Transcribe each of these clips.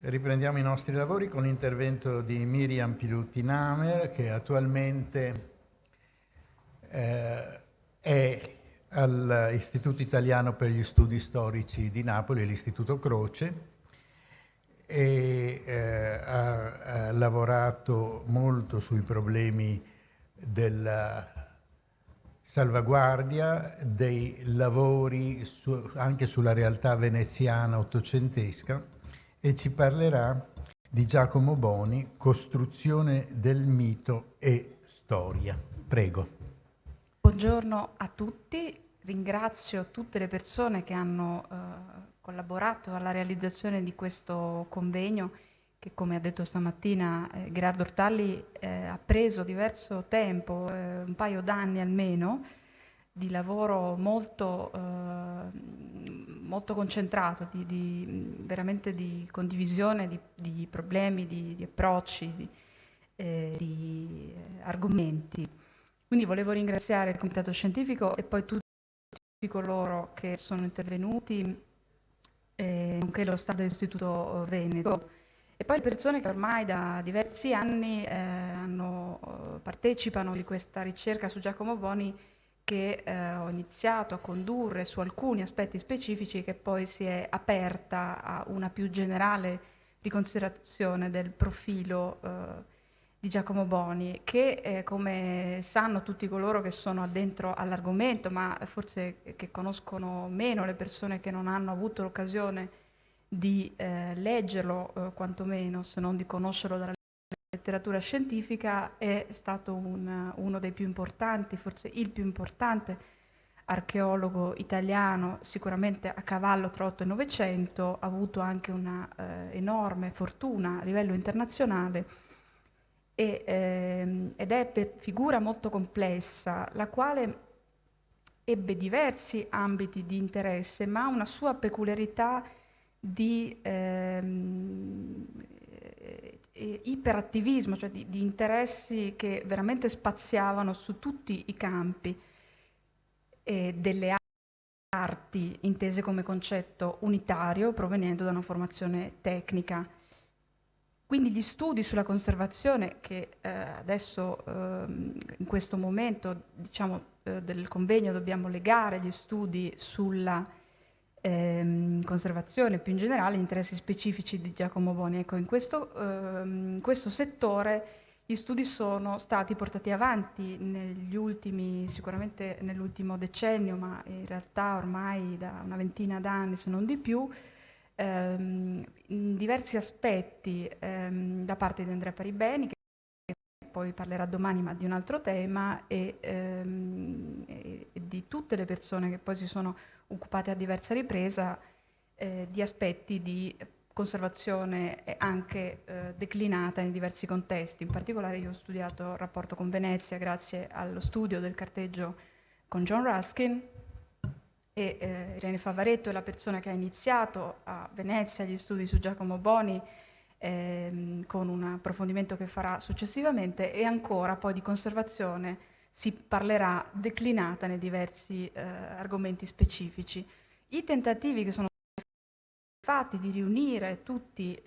Riprendiamo i nostri lavori con l'intervento di Miriam Pilutti-Namer, che attualmente è all'Istituto Italiano per gli Studi Storici di Napoli, l'Istituto Croce, e ha lavorato molto sui problemi della salvaguardia dei lavori anche sulla realtà veneziana ottocentesca, e ci parlerà di Giacomo Boni, Costruzione del mito e storia. Prego. Buongiorno a tutti, ringrazio tutte le persone che hanno collaborato alla realizzazione di questo convegno che, come ha detto stamattina Gerardo Ortalli, ha preso diverso tempo, un paio d'anni almeno, di lavoro molto concentrato, veramente di condivisione di problemi, di approcci, di argomenti. Quindi volevo ringraziare il Comitato Scientifico e poi tutti coloro che sono intervenuti, nonché lo Stato dell'Istituto Veneto, e poi le persone che ormai da diversi anni partecipano di questa ricerca su Giacomo Boni, che ho iniziato a condurre su alcuni aspetti specifici, che poi si è aperta a una più generale riconsiderazione del profilo di Giacomo Boni, che come sanno tutti coloro che sono addentro all'argomento, ma forse che conoscono meno le persone che non hanno avuto l'occasione di leggerlo, quantomeno, se non di conoscerlo dalla letteratura scientifica, è stato uno dei più importanti, forse il più importante archeologo italiano, sicuramente a cavallo tra 8 e 900, ha avuto anche una enorme fortuna a livello internazionale, ed è figura molto complessa, la quale ebbe diversi ambiti di interesse, ma una sua peculiarità di iperattivismo, cioè di interessi che veramente spaziavano su tutti i campi delle arti, intese come concetto unitario, provenendo da una formazione tecnica. Quindi gli studi sulla conservazione, che adesso in questo momento, diciamo, del convegno, dobbiamo legare agli studi sulla conservazione, più in generale gli interessi specifici di Giacomo Boni. Ecco, in questo settore gli studi sono stati portati avanti negli ultimi, sicuramente nell'ultimo decennio, ma in realtà ormai da una ventina d'anni, se non di più, in diversi aspetti, da parte di Andrea Paribeni, che poi parlerà domani ma di un altro tema, e di tutte le persone che poi si sono occupate a diversa ripresa di aspetti di conservazione anche declinata in diversi contesti. In particolare io ho studiato il rapporto con Venezia grazie allo studio del carteggio con John Ruskin, e Irene Favaretto è la persona che ha iniziato a Venezia gli studi su Giacomo Boni, con un approfondimento che farà successivamente, e ancora poi di conservazione si parlerà declinata nei diversi argomenti specifici. I tentativi che sono fatti di riunire tutti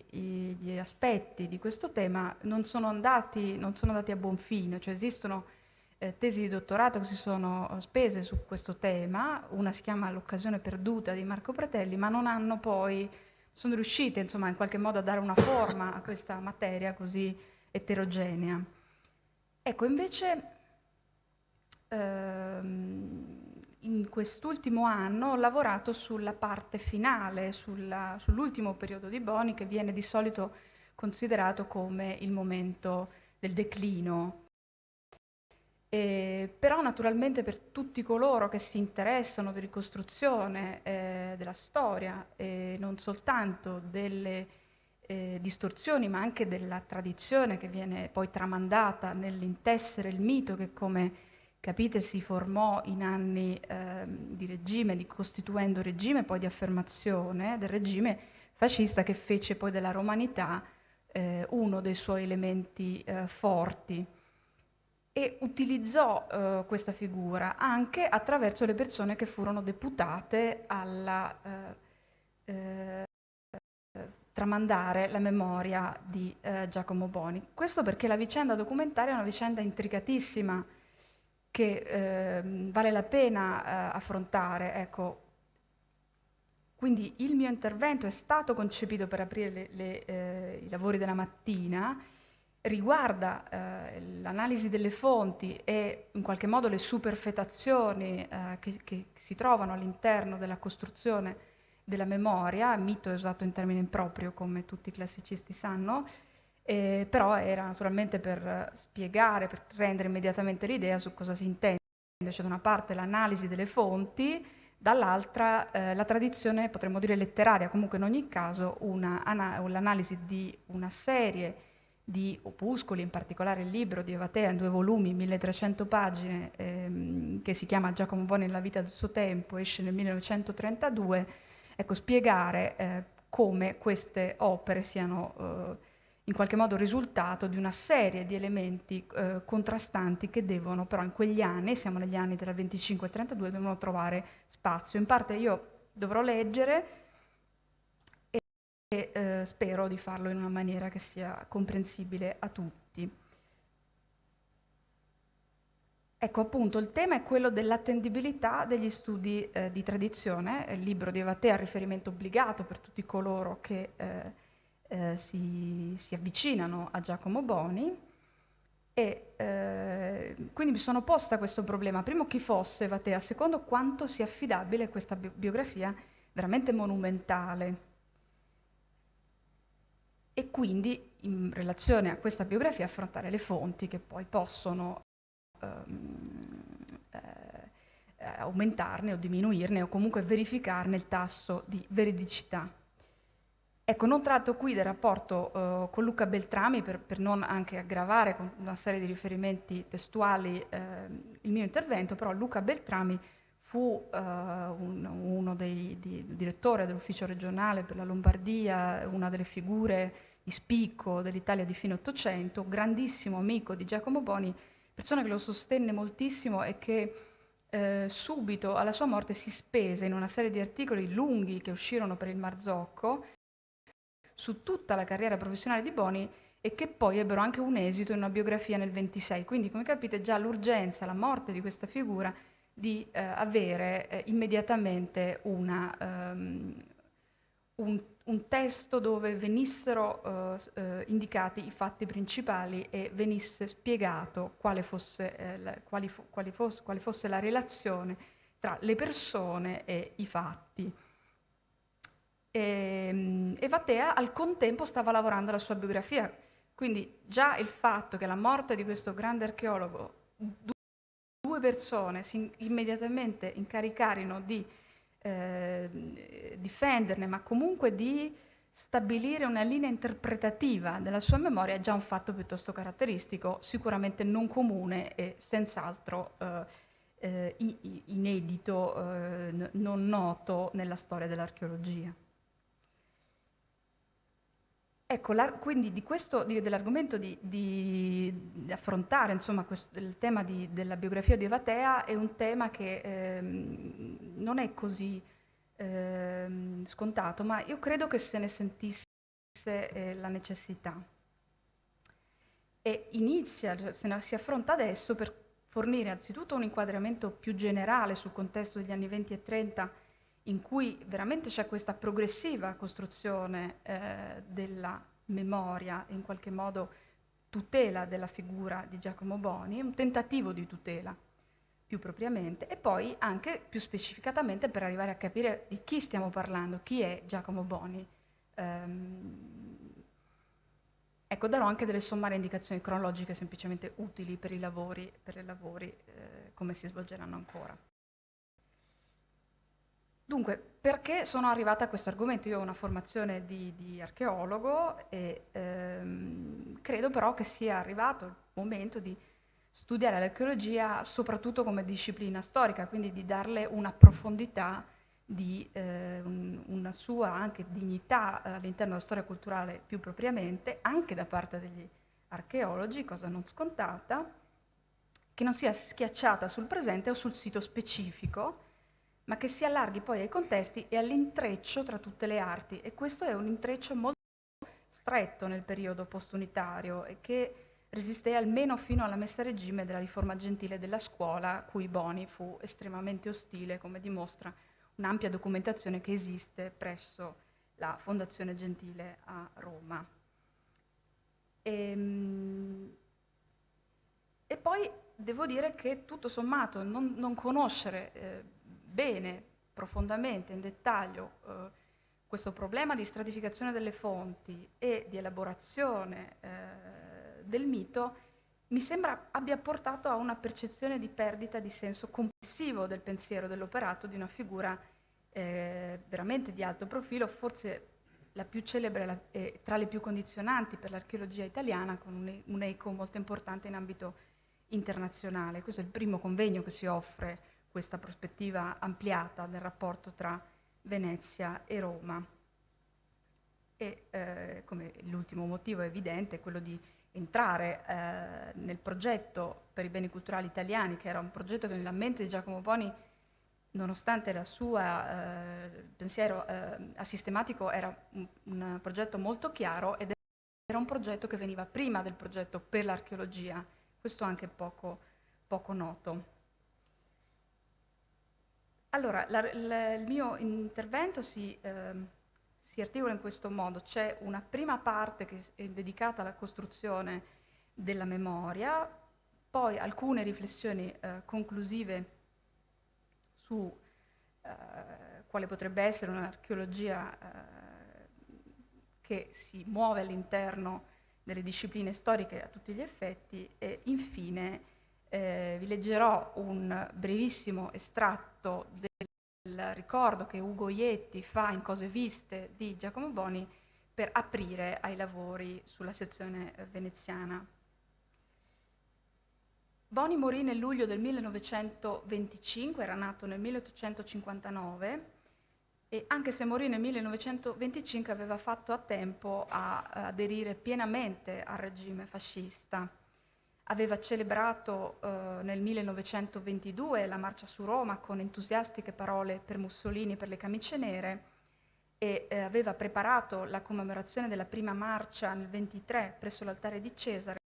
gli aspetti di questo tema non sono andati a buon fine, cioè esistono tesi di dottorato che si sono spese su questo tema, una si chiama L'occasione perduta di Marco Pratelli, ma non hanno poi, sono riuscite insomma in qualche modo a dare una forma a questa materia così eterogenea. Ecco, invece in quest'ultimo anno ho lavorato sulla parte finale, sull'ultimo periodo di Boni, che viene di solito considerato come il momento del declino. Però naturalmente per tutti coloro che si interessano di ricostruzione della storia, non soltanto delle distorsioni, ma anche della tradizione che viene poi tramandata nell'intessere il mito, che, come capite, si formò in anni di regime, di costituendo regime, poi di affermazione del regime fascista, che fece poi della romanità uno dei suoi elementi forti, e utilizzò questa figura anche attraverso le persone che furono deputate alla tramandare la memoria di Giacomo Boni. Questo perché la vicenda documentaria è una vicenda intricatissima che vale la pena affrontare. Ecco. Quindi il mio intervento è stato concepito per aprire i lavori della mattina, riguarda l'analisi delle fonti e in qualche modo le superfetazioni che si trovano all'interno della costruzione della memoria. Mito è usato in termine improprio, come tutti i classicisti sanno, però era naturalmente per spiegare, per rendere immediatamente l'idea su cosa si intende. Cioè, da una parte l'analisi delle fonti, dall'altra la tradizione, potremmo dire letteraria, comunque in ogni caso l'analisi di una serie di opuscoli, in particolare il libro di Evatea in 2 volumi, 1300 pagine, che si chiama Giacomo Boni nella vita del suo tempo, esce nel 1932, ecco, spiegare come queste opere siano in qualche modo risultato di una serie di elementi contrastanti che devono però in quegli anni, siamo negli anni tra 25 e 32, devono trovare spazio. In parte io dovrò leggere e spero di farlo in una maniera che sia comprensibile a tutti. Ecco, appunto, il tema è quello dell'attendibilità degli studi di tradizione. Il libro di Evatea è un riferimento obbligato per tutti coloro che si avvicinano a Giacomo Boni e quindi mi sono posta questo problema. Primo, chi fosse Evatea, secondo, quanto sia affidabile questa biografia veramente monumentale. E quindi in relazione a questa biografia affrontare le fonti che poi possono aumentarne o diminuirne o comunque verificarne il tasso di veridicità. Ecco, non tratto qui del rapporto con Luca Beltrami per non anche aggravare con una serie di riferimenti testuali il mio intervento, però Luca Beltrami fu uno dei direttore dell'ufficio regionale per la Lombardia, una delle figure di spicco dell'Italia di fine Ottocento, un grandissimo amico di Giacomo Boni, persona che lo sostenne moltissimo e che subito alla sua morte si spese in una serie di articoli lunghi che uscirono per il Marzocco su tutta la carriera professionale di Boni e che poi ebbero anche un esito in una biografia nel 26. Quindi, come capite, già l'urgenza, la morte di questa figura, di avere immediatamente un testo dove venissero indicati i fatti principali e venisse spiegato quale fosse la relazione tra le persone e i fatti. Evatea al contempo stava lavorando alla sua biografia, quindi già il fatto che la morte di questo grande archeologo, due persone si immediatamente incaricarono di difenderne, ma comunque di stabilire una linea interpretativa della sua memoria, è già un fatto piuttosto caratteristico, sicuramente non comune e senz'altro inedito, non noto nella storia dell'archeologia. Ecco, quindi dell'argomento di affrontare insomma, il tema della biografia di Evatea è un tema che non è così scontato, ma io credo che se ne sentisse la necessità. E si affronta adesso per fornire anzitutto un inquadramento più generale sul contesto degli anni 20 e 30 in cui veramente c'è questa progressiva costruzione della memoria, in qualche modo tutela della figura di Giacomo Boni, un tentativo di tutela più propriamente, e poi anche più specificatamente per arrivare a capire di chi stiamo parlando, chi è Giacomo Boni. Ecco, darò anche delle sommarie indicazioni cronologiche semplicemente utili per i lavori come si svolgeranno ancora. Dunque, perché sono arrivata a questo argomento? Io ho una formazione di archeologo e credo però che sia arrivato il momento di studiare l'archeologia soprattutto come disciplina storica, quindi di darle una profondità, una sua anche dignità all'interno della storia culturale più propriamente, anche da parte degli archeologi, cosa non scontata, che non sia schiacciata sul presente o sul sito specifico, ma che si allarghi poi ai contesti e all'intreccio tra tutte le arti. E questo è un intreccio molto stretto nel periodo postunitario e che resisté almeno fino alla messa a regime della riforma gentile della scuola, cui Boni fu estremamente ostile, come dimostra un'ampia documentazione che esiste presso la Fondazione Gentile a Roma. E poi devo dire che tutto sommato non conoscere bene, profondamente, in dettaglio, questo problema di stratificazione delle fonti e di elaborazione del mito mi sembra abbia portato a una percezione di perdita di senso complessivo del pensiero dell'operato di una figura veramente di alto profilo, forse la più celebre e tra le più condizionanti per l'archeologia italiana, con un eco molto importante in ambito internazionale. Questo è il primo convegno che si offre questa prospettiva ampliata del rapporto tra Venezia e Roma. E come l'ultimo motivo evidente è quello di entrare nel progetto per i beni culturali italiani, che era un progetto che nella mente di Giacomo Boni, nonostante il suo pensiero asistematico, era un progetto molto chiaro ed era un progetto che veniva prima del progetto per l'archeologia, questo anche poco noto. Allora, il mio intervento si articola in questo modo. C'è una prima parte che è dedicata alla costruzione della memoria, poi alcune riflessioni conclusive su quale potrebbe essere un'archeologia che si muove all'interno delle discipline storiche a tutti gli effetti e infine vi leggerò un brevissimo estratto del ricordo che Ugo Ietti fa in Cose Viste di Giacomo Boni per aprire ai lavori sulla sezione veneziana. Boni morì nel luglio del 1925, era nato nel 1859 e anche se morì nel 1925 aveva fatto a tempo a aderire pienamente al regime fascista. Aveva celebrato nel 1922 la marcia su Roma con entusiastiche parole per Mussolini e per le camicie nere e aveva preparato la commemorazione della prima marcia nel 23 presso l'altare di Cesare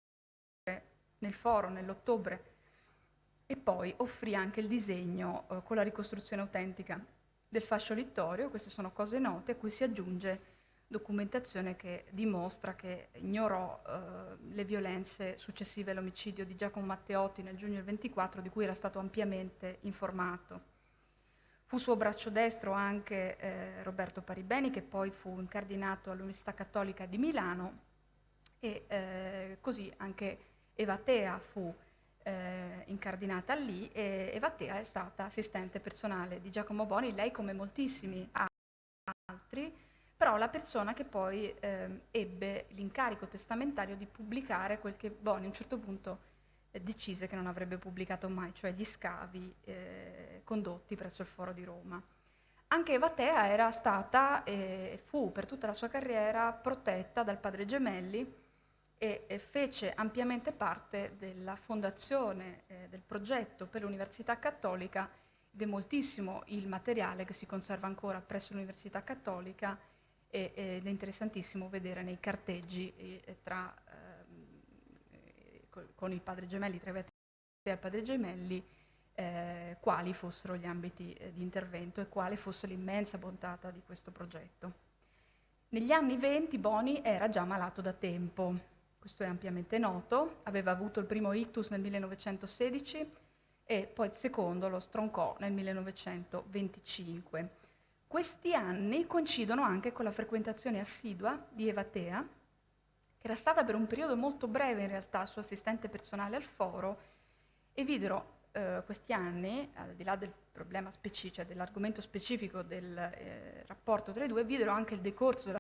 nel foro nell'ottobre e poi offrì anche il disegno con la ricostruzione autentica del fascio littorio. Queste sono cose note a cui si aggiunge documentazione che dimostra che ignorò le violenze successive all'omicidio di Giacomo Matteotti nel giugno del 24, di cui era stato ampiamente informato. Fu suo braccio destro anche Roberto Paribeni, che poi fu incardinato all'Università Cattolica di Milano, e così anche Eva Tea fu incardinata lì, e Eva Tea è stata assistente personale di Giacomo Boni, lei come moltissimi altri, però la persona che poi ebbe l'incarico testamentario di pubblicare quel che Boni a un certo punto decise che non avrebbe pubblicato mai, cioè gli scavi condotti presso il Foro di Roma. Anche Eva Tea era stata e fu per tutta la sua carriera protetta dal padre Gemelli e fece ampiamente parte della fondazione del progetto per l'Università Cattolica, ed è moltissimo il materiale che si conserva ancora presso l'Università Cattolica ed è interessantissimo vedere nei carteggi con il padre Gemelli, tra Eva Tea e il padre Gemelli, quali fossero gli ambiti di intervento e quale fosse l'immensa bontà di questo progetto. Negli anni 20 Boni era già malato da tempo. Questo è ampiamente noto, aveva avuto il primo ictus nel 1916 e poi il secondo lo stroncò nel 1925. Questi anni coincidono anche con la frequentazione assidua di Eva Tea, che era stata per un periodo molto breve in realtà sua assistente personale al foro, e videro questi anni, al di là del problema specifico, cioè dell'argomento specifico del rapporto tra i due, videro anche il decorso della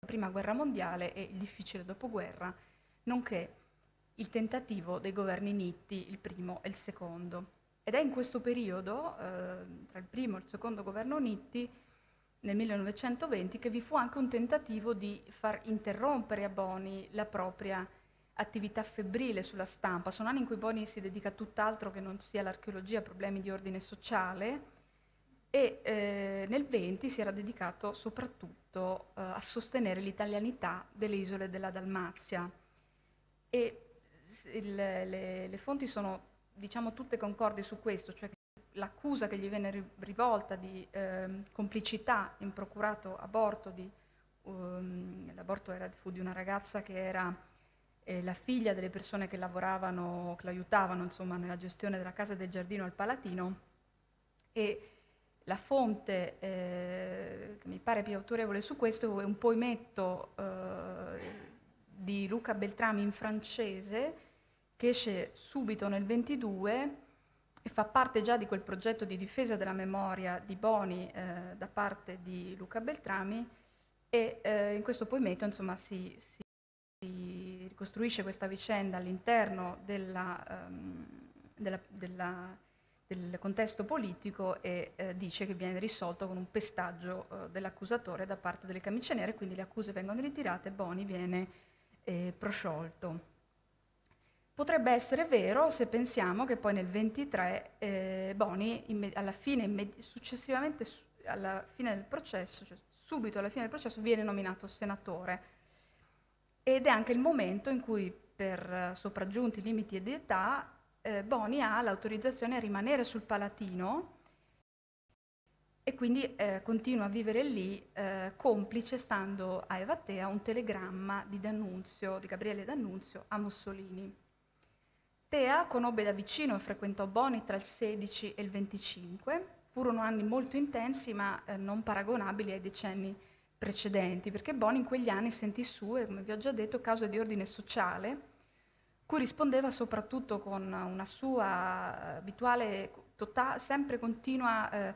Prima Guerra Mondiale e il difficile dopoguerra, nonché il tentativo dei governi Nitti, il primo e il secondo. Ed è in questo periodo, tra il primo e il secondo governo Nitti, nel 1920, che vi fu anche un tentativo di far interrompere a Boni la propria attività febbrile sulla stampa. Sono anni in cui Boni si dedica a tutt'altro che non sia l'archeologia, a problemi di ordine sociale, e nel 20 si era dedicato soprattutto a sostenere l'italianità delle isole della Dalmazia. E le fonti sono, diciamo, tutte concordi su questo, cioè che l'accusa che gli venne rivolta di complicità in procurato aborto, l'aborto fu di una ragazza che era la figlia delle persone che lavoravano, che l'aiutavano insomma nella gestione della casa e del giardino al Palatino, e la fonte che mi pare più autorevole su questo è un poemetto di Luca Beltrami in francese, che esce subito nel 22 e fa parte già di quel progetto di difesa della memoria di Boni da parte di Luca Beltrami, e in questo poemetto insomma si ricostruisce questa vicenda all'interno del contesto politico e dice che viene risolto con un pestaggio dell'accusatore da parte delle camicie nere, quindi le accuse vengono ritirate e Boni viene prosciolto. Potrebbe essere vero se pensiamo che poi nel 23 Boni, successivamente alla fine del processo, cioè subito alla fine del processo, viene nominato senatore, ed è anche il momento in cui, per sopraggiunti limiti di età, Boni ha l'autorizzazione a rimanere sul Palatino e quindi continua a vivere lì, complice, stando a Evatea, un telegramma di Gabriele D'Annunzio a Mussolini. Tea conobbe da vicino e frequentò Boni tra il 16 e il 25, furono anni molto intensi ma non paragonabili ai decenni precedenti, perché Boni in quegli anni sentì sue, come vi ho già detto, cause di ordine sociale, cui rispondeva soprattutto con una sua abituale, sempre continua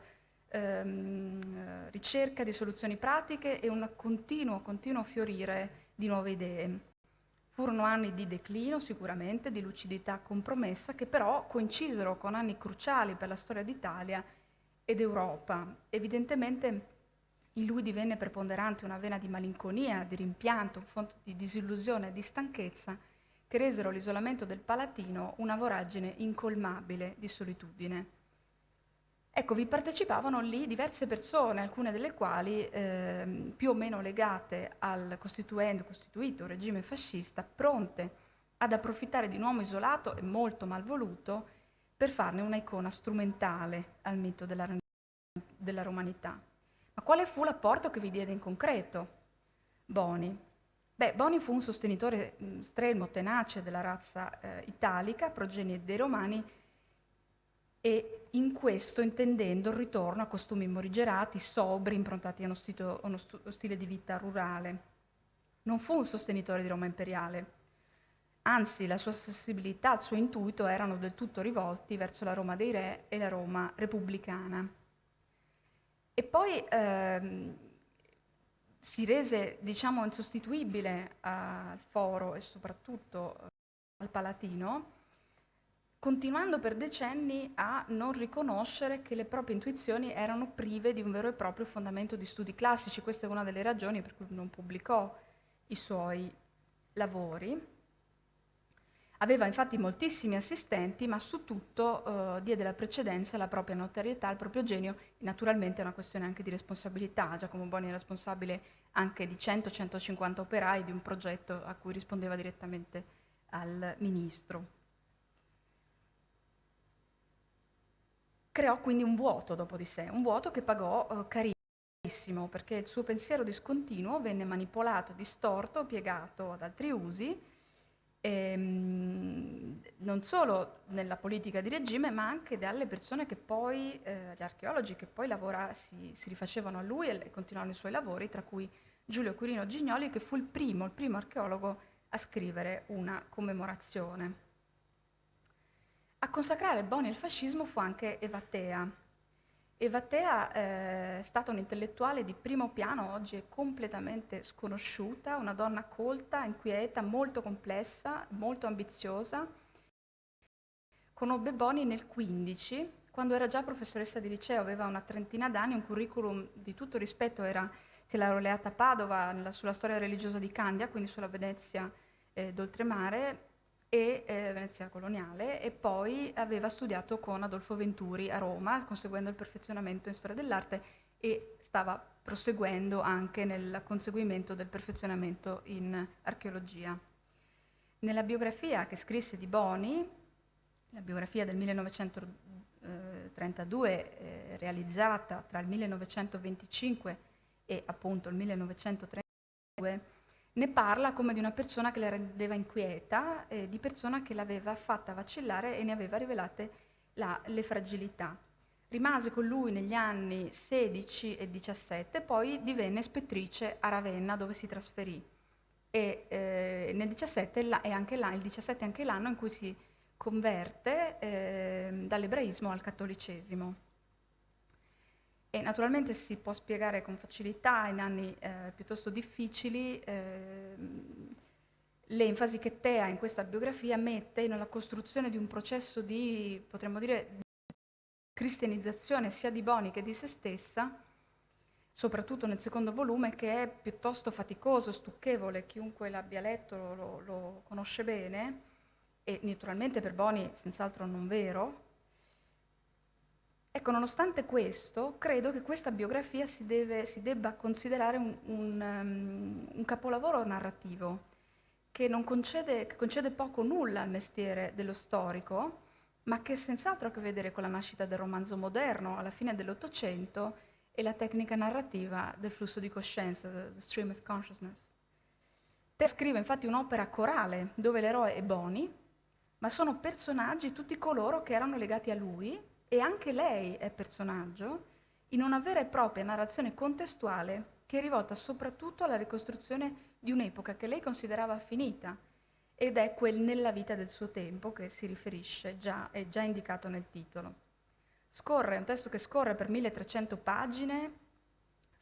ricerca di soluzioni pratiche e un continuo fiorire di nuove idee. Furono anni di declino sicuramente, di lucidità compromessa, che però coincisero con anni cruciali per la storia d'Italia ed Europa. Evidentemente in lui divenne preponderante una vena di malinconia, di rimpianto, un fondo di disillusione e di stanchezza che resero l'isolamento del Palatino una voragine incolmabile di solitudine. Ecco, vi partecipavano lì diverse persone, alcune delle quali più o meno legate al costituito regime fascista, pronte ad approfittare di un uomo isolato e molto malvoluto per farne una icona strumentale al mito della romanità. Ma quale fu l'apporto che vi diede in concreto Boni? Boni fu un sostenitore strenua, tenace della razza italica, progenie dei Romani, e in questo intendendo il ritorno a costumi morigerati, sobri, improntati a uno stile di vita rurale. Non fu un sostenitore di Roma imperiale, anzi la sua sensibilità, il suo intuito erano del tutto rivolti verso la Roma dei re e la Roma repubblicana. E poi si rese, diciamo, insostituibile al Foro e soprattutto al Palatino, continuando per decenni a non riconoscere che le proprie intuizioni erano prive di un vero e proprio fondamento di studi classici. Questa è una delle ragioni per cui non pubblicò i suoi lavori. Aveva infatti moltissimi assistenti, ma su tutto diede la precedenza alla propria notorietà, al proprio genio, e naturalmente è una questione anche di responsabilità. Giacomo Boni è responsabile anche di 100-150 operai di un progetto a cui rispondeva direttamente al ministro. Creò quindi un vuoto dopo di sé, un vuoto che pagò carissimo, perché il suo pensiero discontinuo venne manipolato, distorto, piegato ad altri usi, non solo nella politica di regime, ma anche dalle persone che poi, gli archeologi che poi si rifacevano a lui e continuarono i suoi lavori, tra cui Giulio Quirino Gignoli, che fu il primo archeologo a scrivere una commemorazione. A consacrare Boni al fascismo fu anche Evatea. Evatea è stata un'intellettuale di primo piano, oggi è completamente sconosciuta, una donna colta, inquieta, molto complessa, molto ambiziosa. Conobbe Boni nel 15, quando era già professoressa di liceo, aveva una trentina d'anni, un curriculum di tutto rispetto, si era laureata a Padova sulla storia religiosa di Candia, quindi sulla Venezia d'oltremare, e Venezia coloniale, e poi aveva studiato con Adolfo Venturi a Roma, conseguendo il perfezionamento in storia dell'arte, e stava proseguendo anche nel conseguimento del perfezionamento in archeologia. Nella biografia che scrisse di Boni, la biografia del 1932, realizzata tra il 1925 e appunto il 1932, ne parla come di una persona che la rendeva inquieta, di persona che l'aveva fatta vacillare e ne aveva rivelate le fragilità. Rimase con lui negli anni 16 e 17, poi divenne ispettrice a Ravenna, dove si trasferì. E nel 17 il 17 è anche l'anno in cui si converte dall'ebraismo al cattolicesimo. E naturalmente si può spiegare con facilità in anni piuttosto difficili l'enfasi che Tea in questa biografia mette nella costruzione di un processo di, potremmo dire, di cristianizzazione sia di Boni che di se stessa, soprattutto nel secondo volume, che è piuttosto faticoso, stucchevole, chiunque l'abbia letto lo conosce bene, e naturalmente per Boni senz'altro non vero. Ecco, nonostante questo, credo che questa biografia si debba considerare un capolavoro narrativo che concede poco o nulla al mestiere dello storico, ma che senz'altro ha a che vedere con la nascita del romanzo moderno alla fine dell'Ottocento e la tecnica narrativa del flusso di coscienza, the stream of consciousness. Te scrive infatti un'opera corale dove l'eroe è Boni, ma sono personaggi tutti coloro che erano legati a lui, e anche lei è personaggio, in una vera e propria narrazione contestuale che è rivolta soprattutto alla ricostruzione di un'epoca che lei considerava finita, ed è quel nella vita del suo tempo che si riferisce, è già indicato nel titolo. È un testo che scorre per 1300 pagine,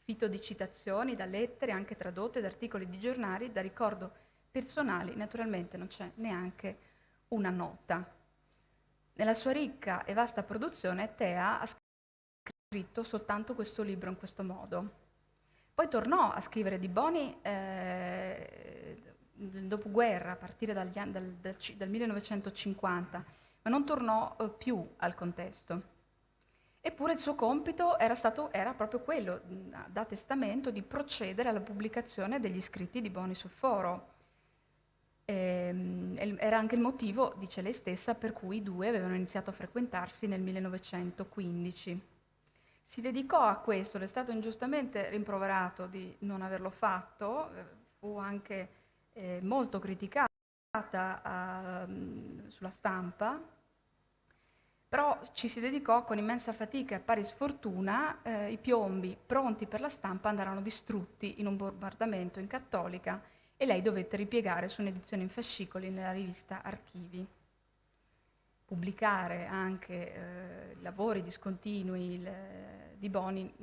fitto di citazioni da lettere, anche tradotte da articoli di giornali, da ricordo personali, naturalmente non c'è neanche una nota. Nella sua ricca e vasta produzione, Tea ha scritto soltanto questo libro in questo modo. Poi tornò a scrivere di Boni nel dopoguerra, a partire dal 1950, ma non tornò più al contesto. Eppure il suo compito era proprio quello, da testamento, di procedere alla pubblicazione degli scritti di Boni sul foro. Era anche il motivo, dice lei stessa, per cui i due avevano iniziato a frequentarsi nel 1915. Si dedicò a questo, le è stato ingiustamente rimproverato di non averlo fatto, fu anche molto criticata sulla stampa, però ci si dedicò con immensa fatica e a pari sfortuna. I piombi pronti per la stampa andarono distrutti in un bombardamento in Cattolica e lei dovette ripiegare su un'edizione in fascicoli nella rivista Archivi. Pubblicare anche lavori discontinui di Boni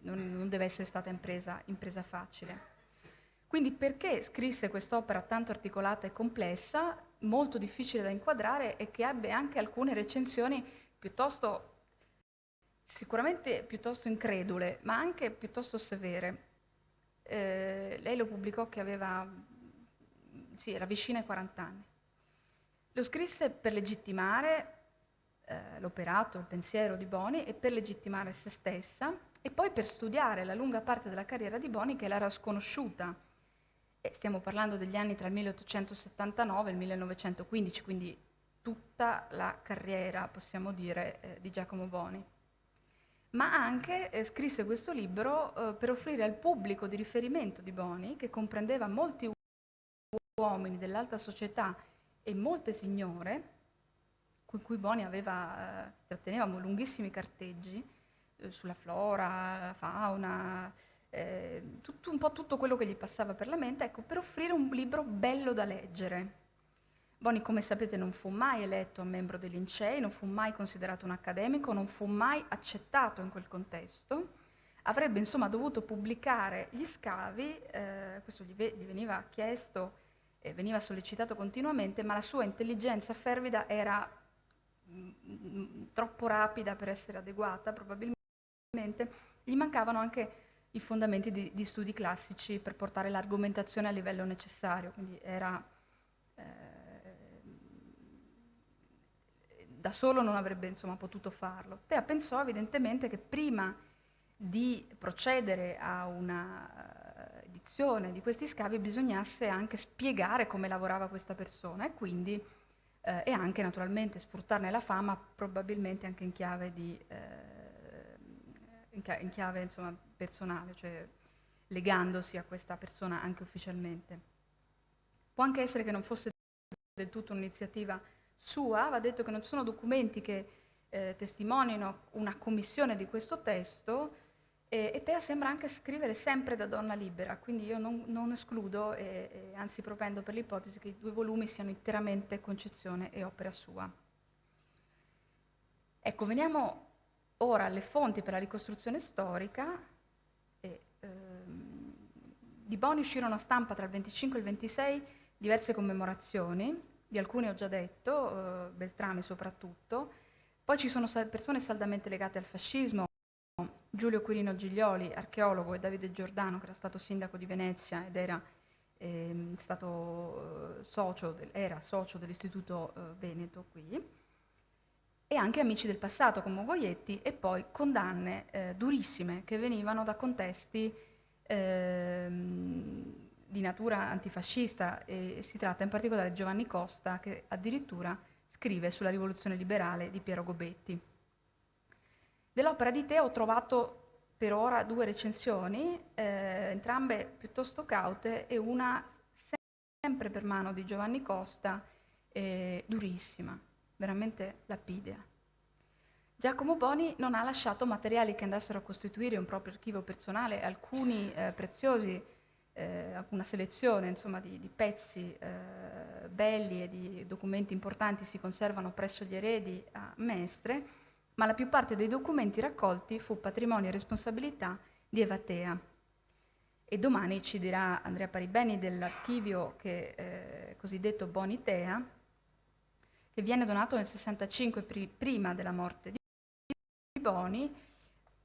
non deve essere stata impresa facile. Quindi perché scrisse quest'opera tanto articolata e complessa, molto difficile da inquadrare e che ebbe anche alcune recensioni sicuramente piuttosto incredule, ma anche piuttosto severe. Lei lo pubblicò che era vicina ai 40 anni. Lo scrisse per legittimare l'operato, il pensiero di Boni e per legittimare se stessa, e poi per studiare la lunga parte della carriera di Boni che le era sconosciuta. Stiamo parlando degli anni tra il 1879 e il 1915, quindi tutta la carriera, possiamo dire, di Giacomo Boni. Ma anche scrisse questo libro per offrire al pubblico di riferimento di Boni, che comprendeva molti uomini dell'alta società e molte signore, con cui Boni tratteneva lunghissimi carteggi sulla flora, la fauna, un po' tutto quello che gli passava per la mente, ecco, per offrire un libro bello da leggere. Boni, come sapete, non fu mai eletto a membro dei Lincei, non fu mai considerato un accademico, non fu mai accettato in quel contesto. Avrebbe insomma dovuto pubblicare gli scavi, questo gli veniva chiesto e veniva sollecitato continuamente, ma la sua intelligenza fervida era troppo rapida per essere adeguata, probabilmente gli mancavano anche i fondamenti di studi classici per portare l'argomentazione al livello necessario, quindi da solo non avrebbe insomma potuto farlo. Tea pensò evidentemente che prima di procedere a una edizione di questi scavi bisognasse anche spiegare come lavorava questa persona e quindi e anche naturalmente sfruttarne la fama probabilmente anche in chiave in chiave insomma personale, cioè legandosi a questa persona anche ufficialmente. Può anche essere che non fosse del tutto un'iniziativa sua, va detto che non ci sono documenti che testimonino una commissione di questo testo e Tea sembra anche scrivere sempre da donna libera, quindi io non escludo e anzi propendo per l'ipotesi che i 2 volumi siano interamente concezione e opera sua. Ecco, veniamo ora alle fonti per la ricostruzione storica. Di Boni uscirono a stampa tra il 25 e il 26 diverse commemorazioni, di alcune ho già detto, Beltrame soprattutto, poi ci sono persone saldamente legate al fascismo, Giulio Quirino Giglioli, archeologo, e Davide Giordano, che era stato sindaco di Venezia ed era socio dell'Istituto Veneto qui, e anche amici del passato come Goietti, e poi condanne durissime che venivano da contesti di natura antifascista, e si tratta in particolare di Giovanni Costa, che addirittura scrive sulla rivoluzione liberale di Piero Gobetti. Dell'opera di Tea ho trovato per ora 2 recensioni, entrambe piuttosto caute, e una sempre per mano di Giovanni Costa, durissima, veramente lapidea. Giacomo Boni non ha lasciato materiali che andassero a costituire un proprio archivio personale, alcuni preziosi, una selezione insomma, di pezzi belli e di documenti importanti si conservano presso gli eredi a Mestre, ma la più parte dei documenti raccolti fu patrimonio e responsabilità di Eva Tea. E domani ci dirà Andrea Paribeni dell'archivio cosiddetto Boni Tea, che viene donato nel 65 prima della morte di Boni,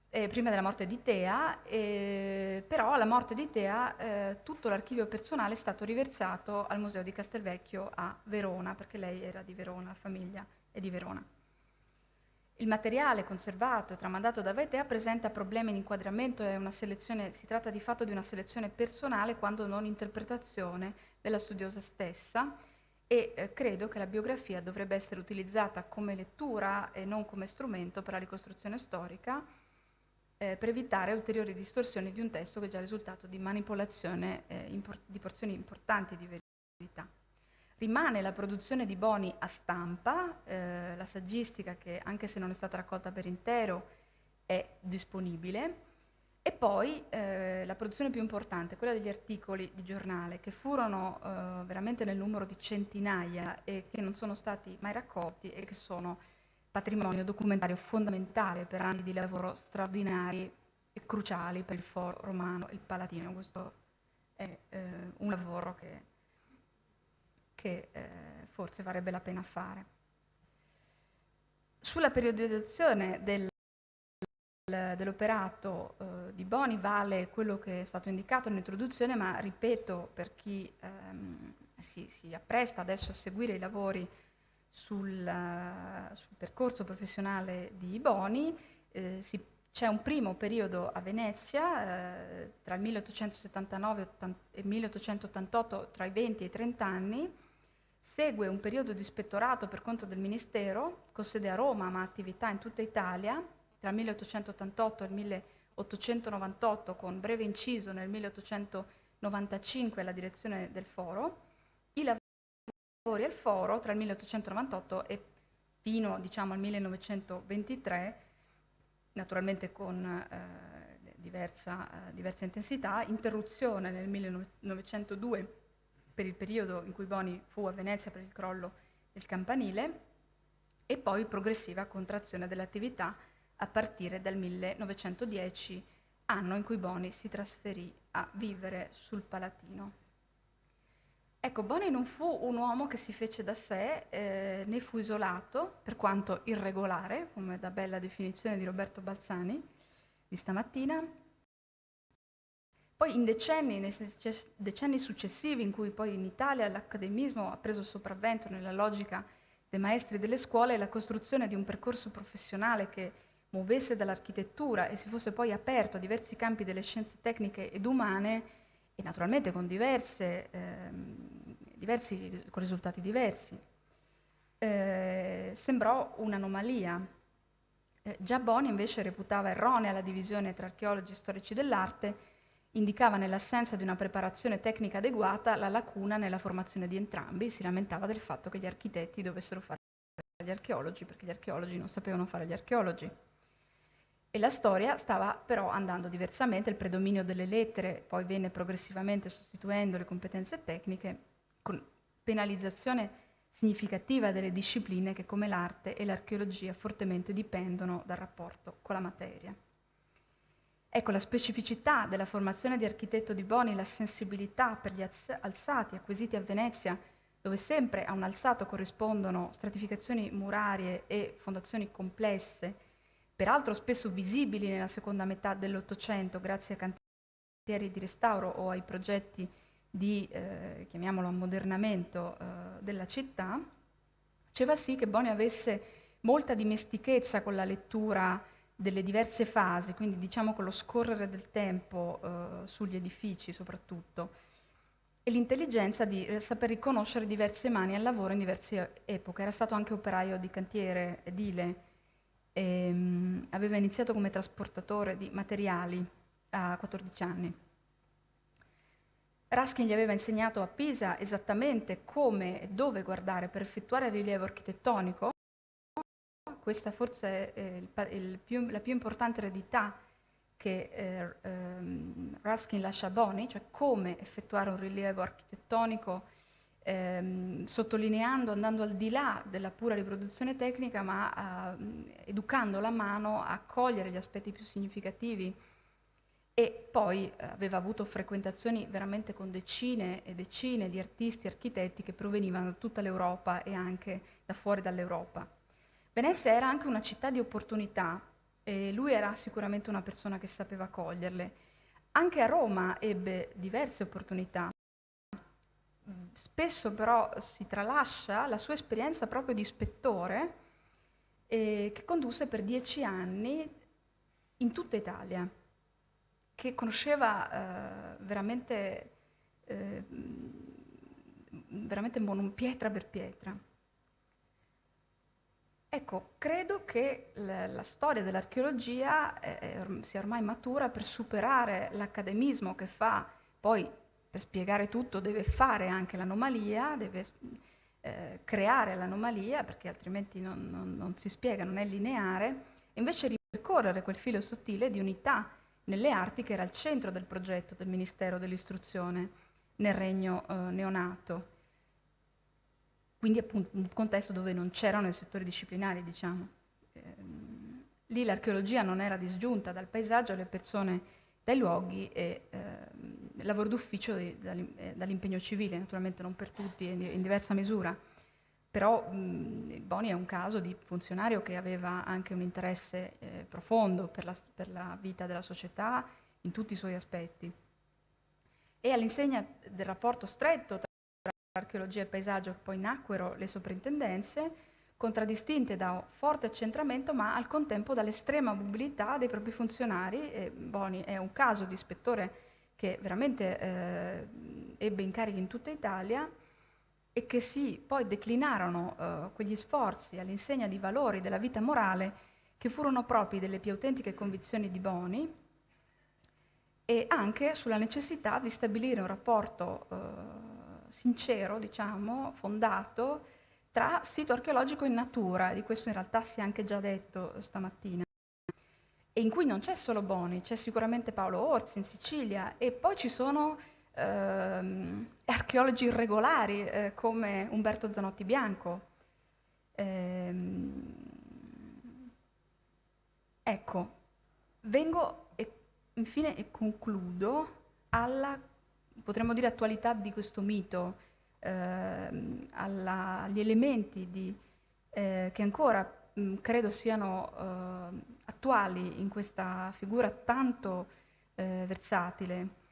prima della morte di Tea, però alla morte di Tea tutto l'archivio personale è stato riversato al Museo di Castelvecchio a Verona, perché lei era di Verona, la famiglia è di Verona. Il materiale conservato e tramandato da Tea presenta problemi di inquadramento, si tratta di fatto di una selezione personale quando non interpretazione della studiosa stessa, e credo che la biografia dovrebbe essere utilizzata come lettura e non come strumento per la ricostruzione storica, per evitare ulteriori distorsioni di un testo che è già risultato di manipolazione di porzioni importanti di verità. Rimane la produzione di Boni a stampa, la saggistica che anche se non è stata raccolta per intero è disponibile, e poi la produzione più importante, quella degli articoli di giornale, che furono veramente nel numero di centinaia e che non sono stati mai raccolti e che sono patrimonio documentario fondamentale per anni di lavoro straordinari e cruciali per il Foro Romano e il Palatino. Questo è un lavoro che forse varrebbe la pena fare. Sulla periodizzazione dell'operato di Boni vale quello che è stato indicato nell'introduzione, ma ripeto per chi si appresta adesso a seguire i lavori sul percorso professionale di Boni, c'è un primo periodo a Venezia tra il 1879 e il 1888, tra i 20 e i 30 anni, segue un periodo di ispettorato per conto del Ministero, con sede a Roma ma attività in tutta Italia, tra il 1888 e il 1898, con breve inciso nel 1895 alla direzione del Foro. I lavori al Foro tra il 1898 e fino diciamo, al 1923, naturalmente con diversa intensità, interruzione nel 1902 per il periodo in cui Boni fu a Venezia per il crollo del campanile, e poi progressiva contrazione dell'attività a partire dal 1910, anno in cui Boni si trasferì a vivere sul Palatino. Ecco, Boni non fu un uomo che si fece da sé, né fu isolato, per quanto irregolare, come da bella definizione di Roberto Balzani di stamattina. Poi nei decenni successivi, in cui poi in Italia l'accademismo ha preso il sopravvento nella logica dei maestri delle scuole la costruzione di un percorso professionale che muovesse dall'architettura e si fosse poi aperto a diversi campi delle scienze tecniche ed umane, e naturalmente con con risultati diversi. Sembrò un'anomalia. Già Boni invece reputava erronea la divisione tra archeologi e storici dell'arte, indicava nell'assenza di una preparazione tecnica adeguata la lacuna nella formazione di entrambi, si lamentava del fatto che gli architetti dovessero fare gli archeologi perché gli archeologi non sapevano fare gli archeologi. E la storia stava però andando diversamente, il predominio delle lettere poi venne progressivamente sostituendo le competenze tecniche, con penalizzazione significativa delle discipline che come l'arte e l'archeologia fortemente dipendono dal rapporto con la materia. Ecco, la specificità della formazione di architetto di Boni, la sensibilità per gli alzati acquisiti a Venezia, dove sempre a un alzato corrispondono stratificazioni murarie e fondazioni complesse, peraltro spesso visibili nella seconda metà dell'Ottocento grazie a cantieri di restauro o ai progetti di, chiamiamolo, ammodernamento della città, faceva sì che Boni avesse molta dimestichezza con la lettura delle diverse fasi, quindi diciamo con lo scorrere del tempo sugli edifici soprattutto, e l'intelligenza di saper riconoscere diverse mani al lavoro in diverse epoche. Era stato anche operaio di cantiere edile, aveva iniziato come trasportatore di materiali a 14 anni. Ruskin gli aveva insegnato a Pisa esattamente come e dove guardare per effettuare il rilievo architettonico. Questa forse è la più importante eredità che Ruskin lascia a Boni, cioè come effettuare un rilievo architettonico, sottolineando, andando al di là della pura riproduzione tecnica, ma educando la mano a cogliere gli aspetti più significativi. E poi aveva avuto frequentazioni veramente con decine e decine di artisti e architetti che provenivano da tutta l'Europa e anche da fuori dall'Europa. Venezia era anche una città di opportunità e lui era sicuramente una persona che sapeva coglierle. Anche a Roma ebbe diverse opportunità. Spesso però si tralascia la sua esperienza proprio di ispettore che condusse per 10 anni in tutta Italia, che conosceva veramente pietra per pietra. Ecco, credo che la storia dell'archeologia sia ormai matura per superare l'accademismo che fa, poi per spiegare tutto deve fare anche l'anomalia, deve creare l'anomalia perché altrimenti non si spiega, non è lineare, e invece ripercorrere quel filo sottile di unità nelle arti che era al centro del progetto del Ministero dell'Istruzione nel regno neonato. Quindi appunto un contesto dove non c'erano i settori disciplinari, diciamo. Lì l'archeologia non era disgiunta dal paesaggio, alle persone, dai luoghi e il lavoro d'ufficio dall'impegno civile, naturalmente non per tutti e in diversa misura. Però Boni è un caso di funzionario che aveva anche un interesse profondo per la vita della società in tutti i suoi aspetti. E all'insegna del rapporto stretto tra archeologia e paesaggio che poi nacquero le soprintendenze, contraddistinte da un forte accentramento ma al contempo dall'estrema mobilità dei propri funzionari. E Boni è un caso di ispettore che veramente ebbe incarichi in tutta Italia e che si poi declinarono quegli sforzi all'insegna di valori della vita morale che furono propri delle più autentiche convinzioni di Boni e anche sulla necessità di stabilire un rapporto sincero, diciamo, fondato, tra sito archeologico e natura, di questo in realtà si è anche già detto stamattina, e in cui non c'è solo Boni, c'è sicuramente Paolo Orsi in Sicilia, e poi ci sono archeologi irregolari come Umberto Zanotti Bianco. Ecco, vengo infine e concludo alla, potremmo dire, attualità di questo mito, agli elementi che ancora credo siano attuali in questa figura tanto versatile.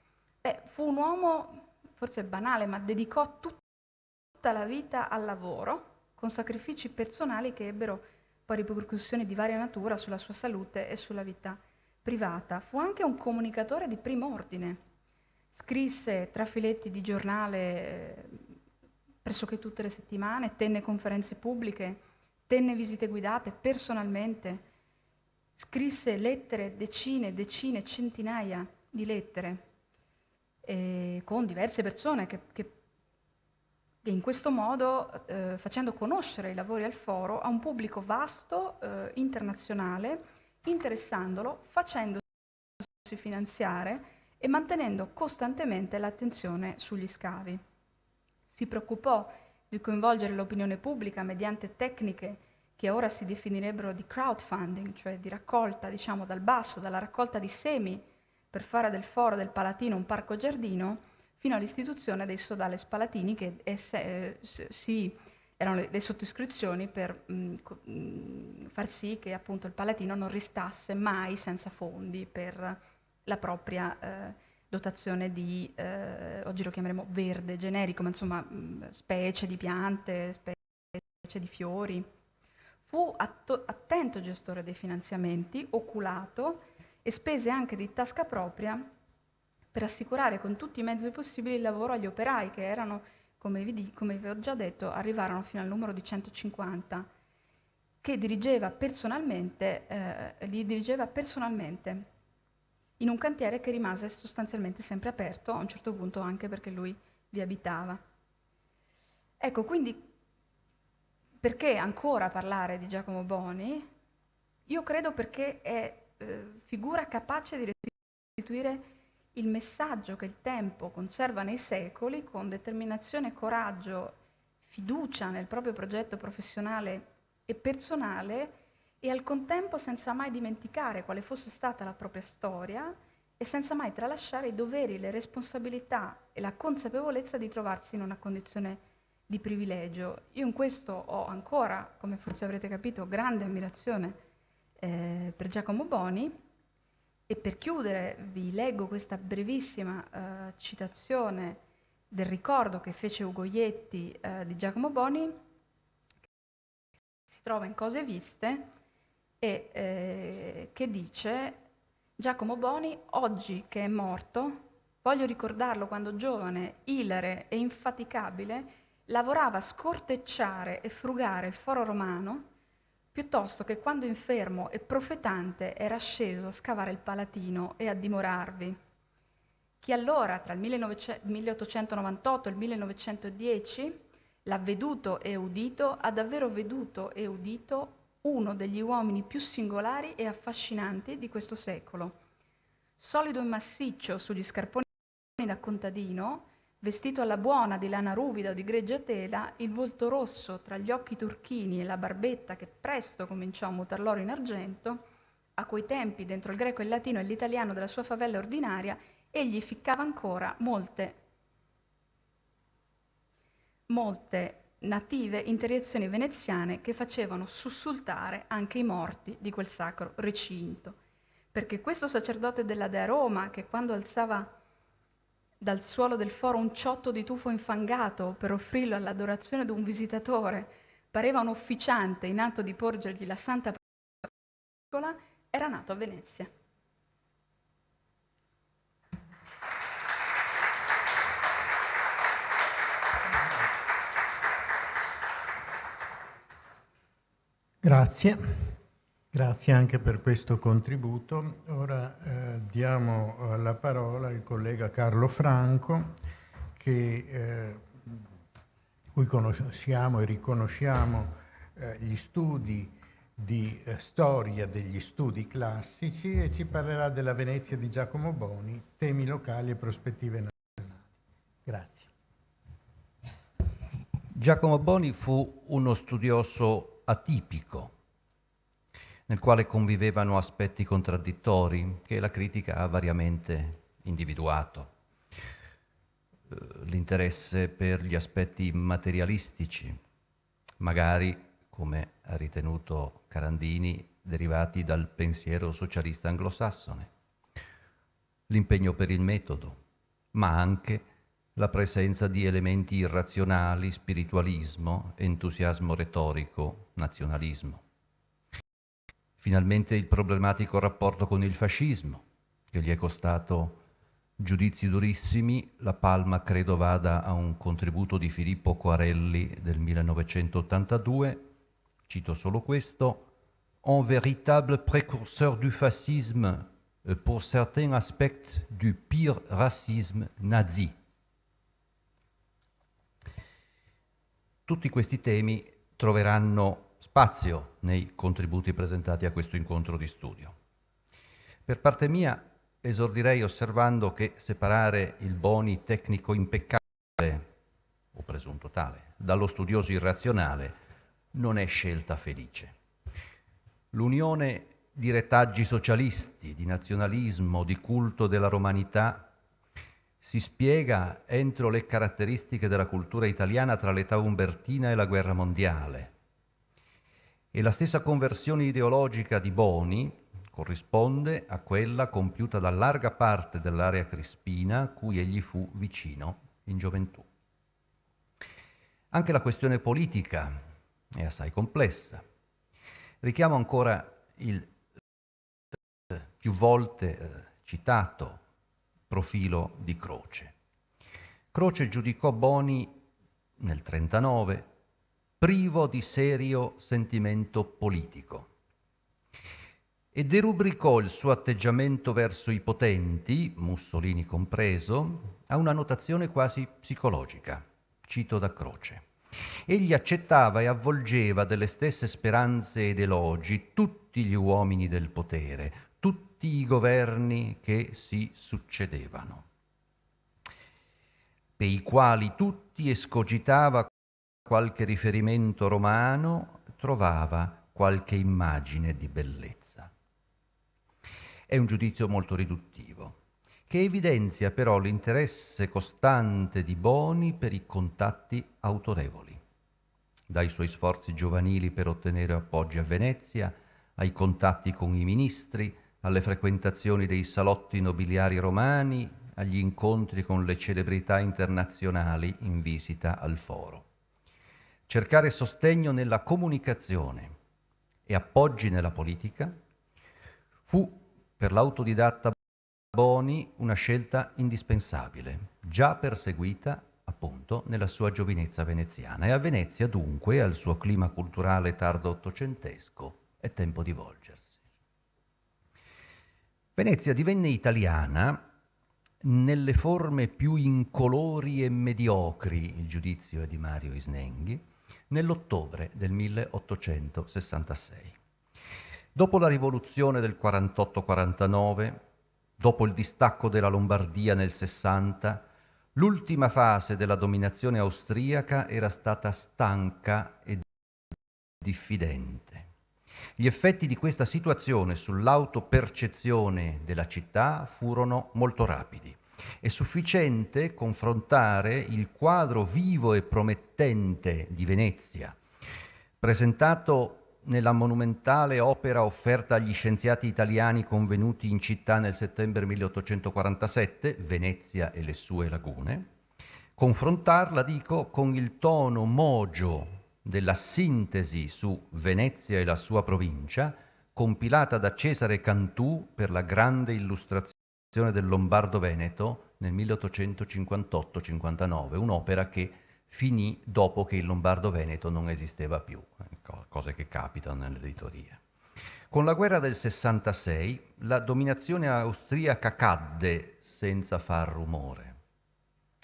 Fu un uomo, forse banale, ma dedicò tutta la vita al lavoro, con sacrifici personali che ebbero poi ripercussioni di varia natura sulla sua salute e sulla vita privata. Fu anche un comunicatore di primo ordine. Scrisse trafiletti di giornale pressoché tutte le settimane, tenne conferenze pubbliche, tenne visite guidate personalmente, scrisse lettere, decine, centinaia di lettere con diverse persone che in questo modo, facendo conoscere i lavori al foro a un pubblico vasto, internazionale, interessandolo, facendosi finanziare e mantenendo costantemente l'attenzione sugli scavi. Si preoccupò di coinvolgere l'opinione pubblica mediante tecniche che ora si definirebbero di crowdfunding, cioè di raccolta, diciamo, dal basso, dalla raccolta di semi per fare del Foro del Palatino un parco giardino, fino all'istituzione dei Sodales Palatini, che erano le sottoscrizioni per far sì che appunto il Palatino non restasse mai senza fondi per la propria dotazione di, oggi lo chiameremo verde generico, ma insomma specie di piante, specie di fiori. Fu attento gestore dei finanziamenti, oculato, e spese anche di tasca propria per assicurare con tutti i mezzi possibili il lavoro agli operai, che erano, come vi ho già detto, arrivarono fino al numero di 150, che li dirigeva personalmente in un cantiere che rimase sostanzialmente sempre aperto, a un certo punto anche perché lui vi abitava. Ecco, quindi, perché ancora parlare di Giacomo Boni? Io credo perché è figura capace di restituire il messaggio che il tempo conserva nei secoli con determinazione, coraggio, fiducia nel proprio progetto professionale e personale, e al contempo senza mai dimenticare quale fosse stata la propria storia e senza mai tralasciare i doveri, le responsabilità e la consapevolezza di trovarsi in una condizione di privilegio. Io in questo ho ancora, come forse avrete capito, grande ammirazione per Giacomo Boni, e per chiudere vi leggo questa brevissima citazione del ricordo che fece Ugo Ietti di Giacomo Boni, che si trova in Cose Viste, e che dice: Giacomo Boni, oggi che è morto, voglio ricordarlo quando giovane, ilare e infaticabile, lavorava a scortecciare e frugare il Foro Romano, piuttosto che quando infermo e profetante era sceso a scavare il Palatino e a dimorarvi. Chi allora, tra il 1898 e il 1910, l'ha veduto e udito, ha davvero veduto e udito uno degli uomini più singolari e affascinanti di questo secolo. Solido e massiccio sugli scarponi da contadino, vestito alla buona di lana ruvida o di greggia tela, il volto rosso tra gli occhi turchini e la barbetta che presto cominciò a mutar l'oro in argento, a quei tempi, dentro il greco, il latino e l'italiano della sua favella ordinaria, egli ficcava ancora molte native interiezioni veneziane che facevano sussultare anche i morti di quel sacro recinto. Perché questo sacerdote della Dea Roma, che quando alzava dal suolo del foro un ciotto di tufo infangato per offrirlo all'adorazione di un visitatore, pareva un ufficiante in atto di porgergli la santa parola, era nato a Venezia. Grazie anche per questo contributo. Ora diamo la parola al collega Carlo Franco, cui conosciamo e riconosciamo gli studi di storia degli studi classici, e ci parlerà della Venezia di Giacomo Boni, temi locali e prospettive nazionali. Grazie. Giacomo Boni fu uno studioso atipico, nel quale convivevano aspetti contraddittori che la critica ha variamente individuato. L'interesse per gli aspetti materialistici, magari, come ha ritenuto Carandini, derivati dal pensiero socialista anglosassone, l'impegno per il metodo, ma anche la presenza di elementi irrazionali, spiritualismo, entusiasmo retorico, nazionalismo. Finalmente il problematico rapporto con il fascismo, che gli è costato giudizi durissimi. La palma credo vada a un contributo di Filippo Quarelli del 1982, cito solo questo: un véritable précurseur du fascisme, pour certains aspects du pire racisme nazi. Tutti questi temi troveranno spazio nei contributi presentati a questo incontro di studio. Per parte mia esordirei osservando che separare il Boni tecnico impeccabile, o presunto tale, dallo studioso irrazionale non è scelta felice. L'unione di retaggi socialisti, di nazionalismo, di culto della romanità si spiega entro le caratteristiche della cultura italiana tra l'età umbertina e la guerra mondiale. E la stessa conversione ideologica di Boni corrisponde a quella compiuta da larga parte dell'area crispina cui egli fu vicino in gioventù. Anche la questione politica è assai complessa. Richiamo ancora il più volte citato profilo di Croce. Croce giudicò Boni nel 1939 privo di serio sentimento politico e derubricò il suo atteggiamento verso i potenti, Mussolini compreso, a una notazione quasi psicologica. Cito da Croce: egli accettava e avvolgeva delle stesse speranze ed elogi tutti gli uomini del potere, tutti i governi che si succedevano, per i quali tutti escogitava qualche riferimento romano, trovava qualche immagine di bellezza. È un giudizio molto riduttivo, che evidenzia però l'interesse costante di Boni per i contatti autorevoli. Dai suoi sforzi giovanili per ottenere appoggi a Venezia, ai contatti con i ministri, alle frequentazioni dei salotti nobiliari romani, agli incontri con le celebrità internazionali in visita al foro. Cercare sostegno nella comunicazione e appoggi nella politica fu per l'autodidatta Boni una scelta indispensabile, già perseguita appunto nella sua giovinezza veneziana, e a Venezia dunque, al suo clima culturale tardo ottocentesco, è tempo di volgersi. Venezia divenne italiana nelle forme più incolori e mediocri, il giudizio è di Mario Isnenghi, nell'ottobre del 1866. Dopo la rivoluzione del 48-49, dopo il distacco della Lombardia nel 60, l'ultima fase della dominazione austriaca era stata stanca e diffidente. Gli effetti di questa situazione sull'autopercezione della città furono molto rapidi. È sufficiente confrontare il quadro vivo e promettente di Venezia, presentato nella monumentale opera offerta agli scienziati italiani convenuti in città nel settembre 1847, Venezia e le sue lagune, confrontarla, dico, con il tono mogio della sintesi su Venezia e la sua provincia, compilata da Cesare Cantù per la grande illustrazione del Lombardo-Veneto nel 1858-59, un'opera che finì dopo che il Lombardo-Veneto non esisteva più, cose che capitano nell'editoria. Con la guerra del 66 la dominazione austriaca cadde senza far rumore.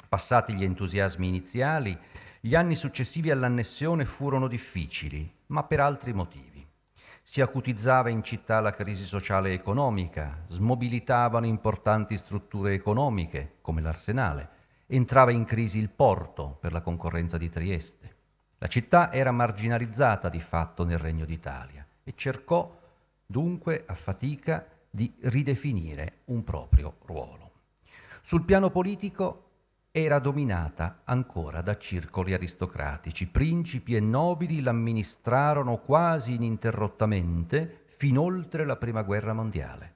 Passati gli entusiasmi iniziali, gli anni successivi all'annessione furono difficili, ma per altri motivi. Si acutizzava in città la crisi sociale e economica, smobilitavano importanti strutture economiche, come l'Arsenale, entrava in crisi il porto per la concorrenza di Trieste. La città era marginalizzata di fatto nel Regno d'Italia e cercò dunque a fatica di ridefinire un proprio ruolo. Sul piano politico era dominata ancora da circoli aristocratici. Principi e nobili l'amministrarono quasi ininterrottamente fin oltre la Prima Guerra Mondiale.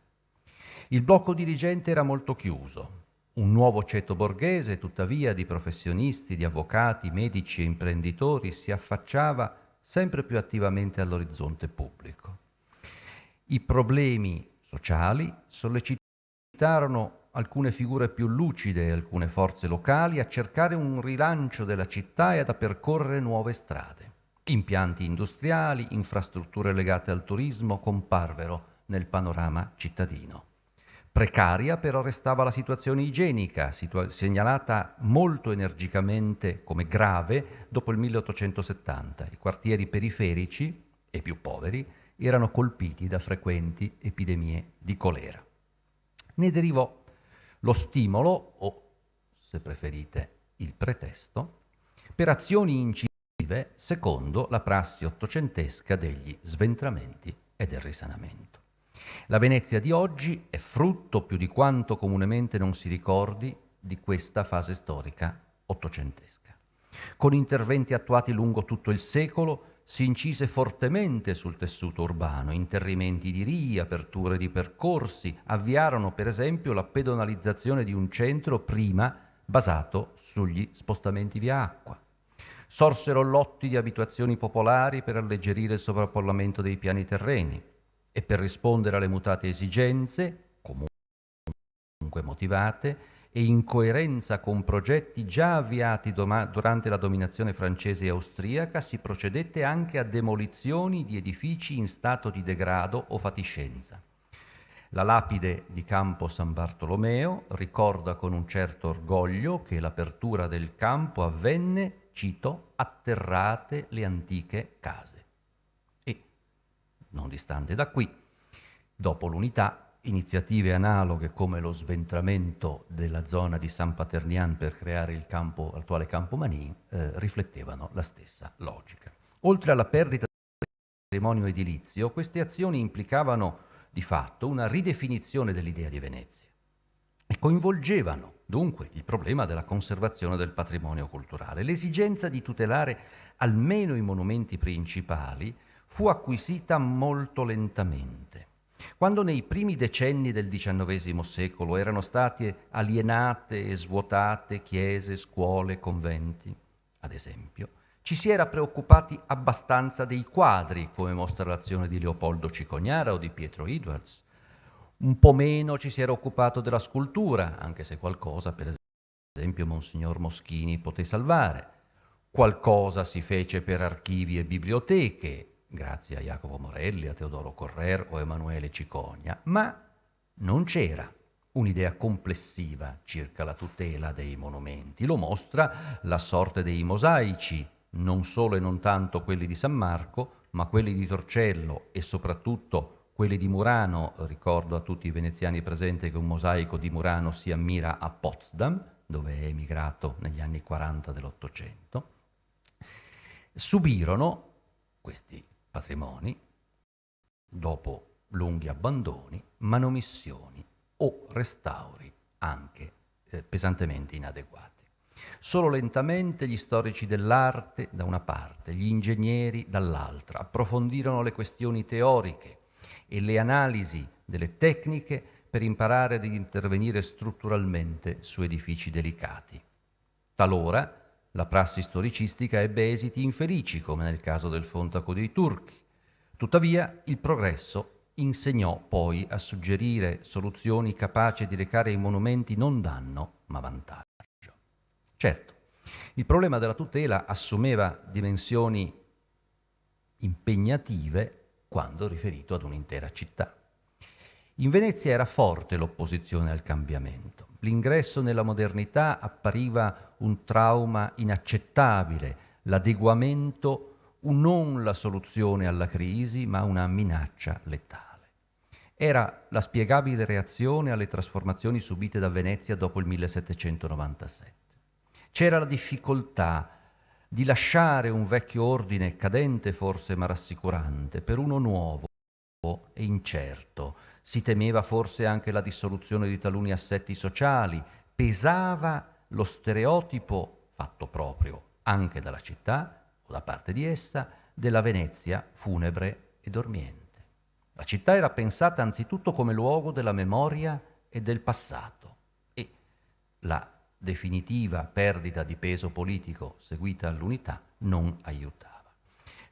Il blocco dirigente era molto chiuso. Un nuovo ceto borghese, tuttavia, di professionisti, di avvocati, medici e imprenditori si affacciava sempre più attivamente all'orizzonte pubblico. I problemi sociali sollecitarono alcune figure più lucide e alcune forze locali a cercare un rilancio della città e a percorrere nuove strade. Impianti industriali, infrastrutture legate al turismo comparvero nel panorama cittadino. Precaria però restava la situazione igienica, segnalata molto energicamente come grave dopo il 1870. I quartieri periferici e più poveri erano colpiti da frequenti epidemie di colera. Ne derivò lo stimolo, o se preferite il pretesto, per azioni incisive secondo la prassi ottocentesca degli sventramenti e del risanamento. La Venezia di oggi è frutto, più di quanto comunemente non si ricordi, di questa fase storica ottocentesca. Con interventi attuati lungo tutto il secolo si incise fortemente sul tessuto urbano, interrimenti di vie, aperture di percorsi, avviarono per esempio la pedonalizzazione di un centro prima basato sugli spostamenti via acqua. Sorsero lotti di abitazioni popolari per alleggerire il sovraffollamento dei piani terreni e per rispondere alle mutate esigenze, comunque motivate, e in coerenza con progetti già avviati durante la dominazione francese e austriaca, si procedette anche a demolizioni di edifici in stato di degrado o fatiscenza. La lapide di Campo San Bartolomeo ricorda con un certo orgoglio che l'apertura del campo avvenne, cito, atterrate le antiche case. E, non distante da qui, dopo l'unità, iniziative analoghe come lo sventramento della zona di San Paternian per creare l'attuale Campo Manin riflettevano la stessa logica. Oltre alla perdita del patrimonio edilizio, queste azioni implicavano di fatto una ridefinizione dell'idea di Venezia e coinvolgevano dunque il problema della conservazione del patrimonio culturale. L'esigenza di tutelare almeno i monumenti principali fu acquisita molto lentamente. Quando nei primi decenni del XIX secolo erano state alienate e svuotate chiese, scuole, conventi, ad esempio, ci si era preoccupati abbastanza dei quadri, come mostra l'azione di Leopoldo Cicognara o di Pietro Edwards. Un po' meno ci si era occupato della scultura, anche se qualcosa, per esempio, Monsignor Moschini poté salvare. Qualcosa si fece per archivi e biblioteche, grazie a Jacopo Morelli, a Teodoro Correr o Emanuele Cicogna, ma non c'era un'idea complessiva circa la tutela dei monumenti. Lo mostra la sorte dei mosaici, non solo e non tanto quelli di San Marco, ma quelli di Torcello e soprattutto quelli di Murano. Ricordo a tutti i veneziani presenti che un mosaico di Murano si ammira a Potsdam, dove è emigrato negli anni 40 dell'Ottocento. Subirono questi patrimoni, dopo lunghi abbandoni, manomissioni o restauri anche pesantemente inadeguati. Solo lentamente gli storici dell'arte da una parte, gli ingegneri dall'altra, approfondirono le questioni teoriche e le analisi delle tecniche per imparare ad intervenire strutturalmente su edifici delicati. Talora la prassi storicistica ebbe esiti infelici, come nel caso del Fontaco dei Turchi. Tuttavia, il progresso insegnò poi a suggerire soluzioni capaci di recare ai monumenti non danno, ma vantaggio. Certo, il problema della tutela assumeva dimensioni impegnative quando riferito ad un'intera città. In Venezia era forte l'opposizione al cambiamento. L'ingresso nella modernità appariva un trauma inaccettabile, l'adeguamento non la soluzione alla crisi, ma una minaccia letale. Era la spiegabile reazione alle trasformazioni subite da Venezia dopo il 1797. C'era la difficoltà di lasciare un vecchio ordine cadente forse ma rassicurante per uno nuovo e incerto. Si temeva forse anche la dissoluzione di taluni assetti sociali, pesava lo stereotipo fatto proprio anche dalla città o da parte di essa della Venezia funebre e dormiente. La città era pensata anzitutto come luogo della memoria e del passato e la definitiva perdita di peso politico seguita all'unità non aiutava.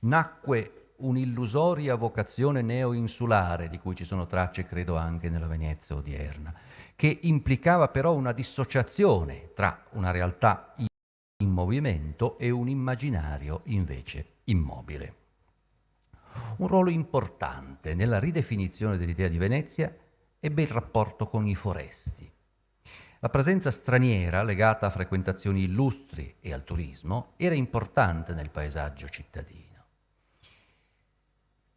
Nacque un'illusoria vocazione neo-insulare, di cui ci sono tracce credo anche nella Venezia odierna, che implicava però una dissociazione tra una realtà in movimento e un immaginario invece immobile. Un ruolo importante nella ridefinizione dell'idea di Venezia ebbe il rapporto con i foresti. La presenza straniera, legata a frequentazioni illustri e al turismo, era importante nel paesaggio cittadino.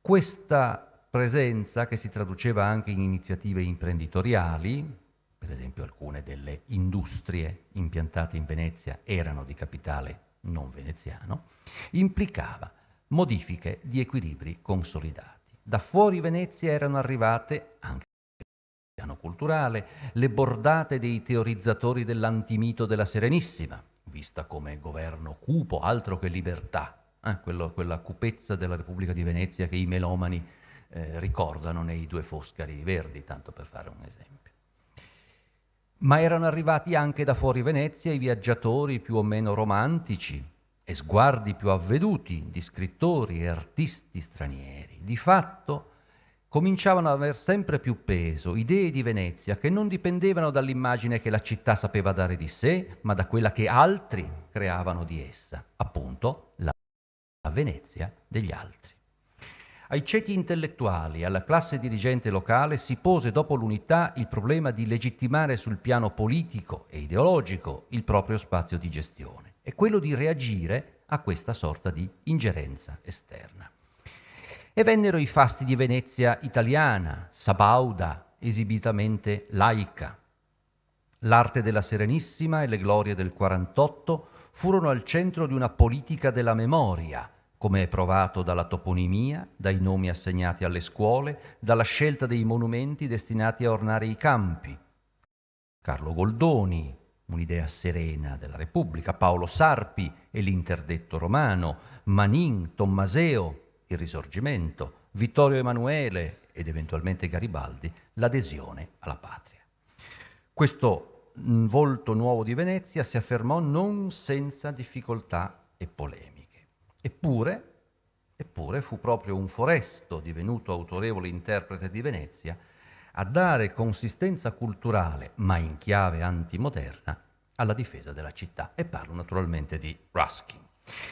Questa presenza, che si traduceva anche in iniziative imprenditoriali, per esempio alcune delle industrie impiantate in Venezia erano di capitale non veneziano, implicava modifiche di equilibri consolidati. Da fuori Venezia erano arrivate, anche sul piano culturale, le bordate dei teorizzatori dell'antimito della Serenissima, vista come governo cupo, altro che libertà, quella cupezza della Repubblica di Venezia che i melomani ricordano nei Due Foscari Verdi, tanto per fare un esempio. Ma erano arrivati anche da fuori Venezia i viaggiatori più o meno romantici e sguardi più avveduti di scrittori e artisti stranieri. Di fatto cominciavano ad aver sempre più peso idee di Venezia che non dipendevano dall'immagine che la città sapeva dare di sé, ma da quella che altri creavano di essa, appunto la Venezia degli altri. Ai ceti intellettuali e alla classe dirigente locale si pose dopo l'unità il problema di legittimare sul piano politico e ideologico il proprio spazio di gestione e quello di reagire a questa sorta di ingerenza esterna. E vennero i fasti di Venezia italiana, sabauda, esibitamente laica. L'arte della Serenissima e le glorie del 48 furono al centro di una politica della memoria, come è provato dalla toponimia, dai nomi assegnati alle scuole, dalla scelta dei monumenti destinati a ornare i campi. Carlo Goldoni, un'idea serena della Repubblica, Paolo Sarpi e l'interdetto romano, Manin, Tommaseo, il Risorgimento, Vittorio Emanuele ed eventualmente Garibaldi, l'adesione alla patria. Questo volto nuovo di Venezia si affermò non senza difficoltà e polemiche. Eppure fu proprio un Foresto, divenuto autorevole interprete di Venezia, a dare consistenza culturale, ma in chiave antimoderna, alla difesa della città. E parlo naturalmente di Ruskin.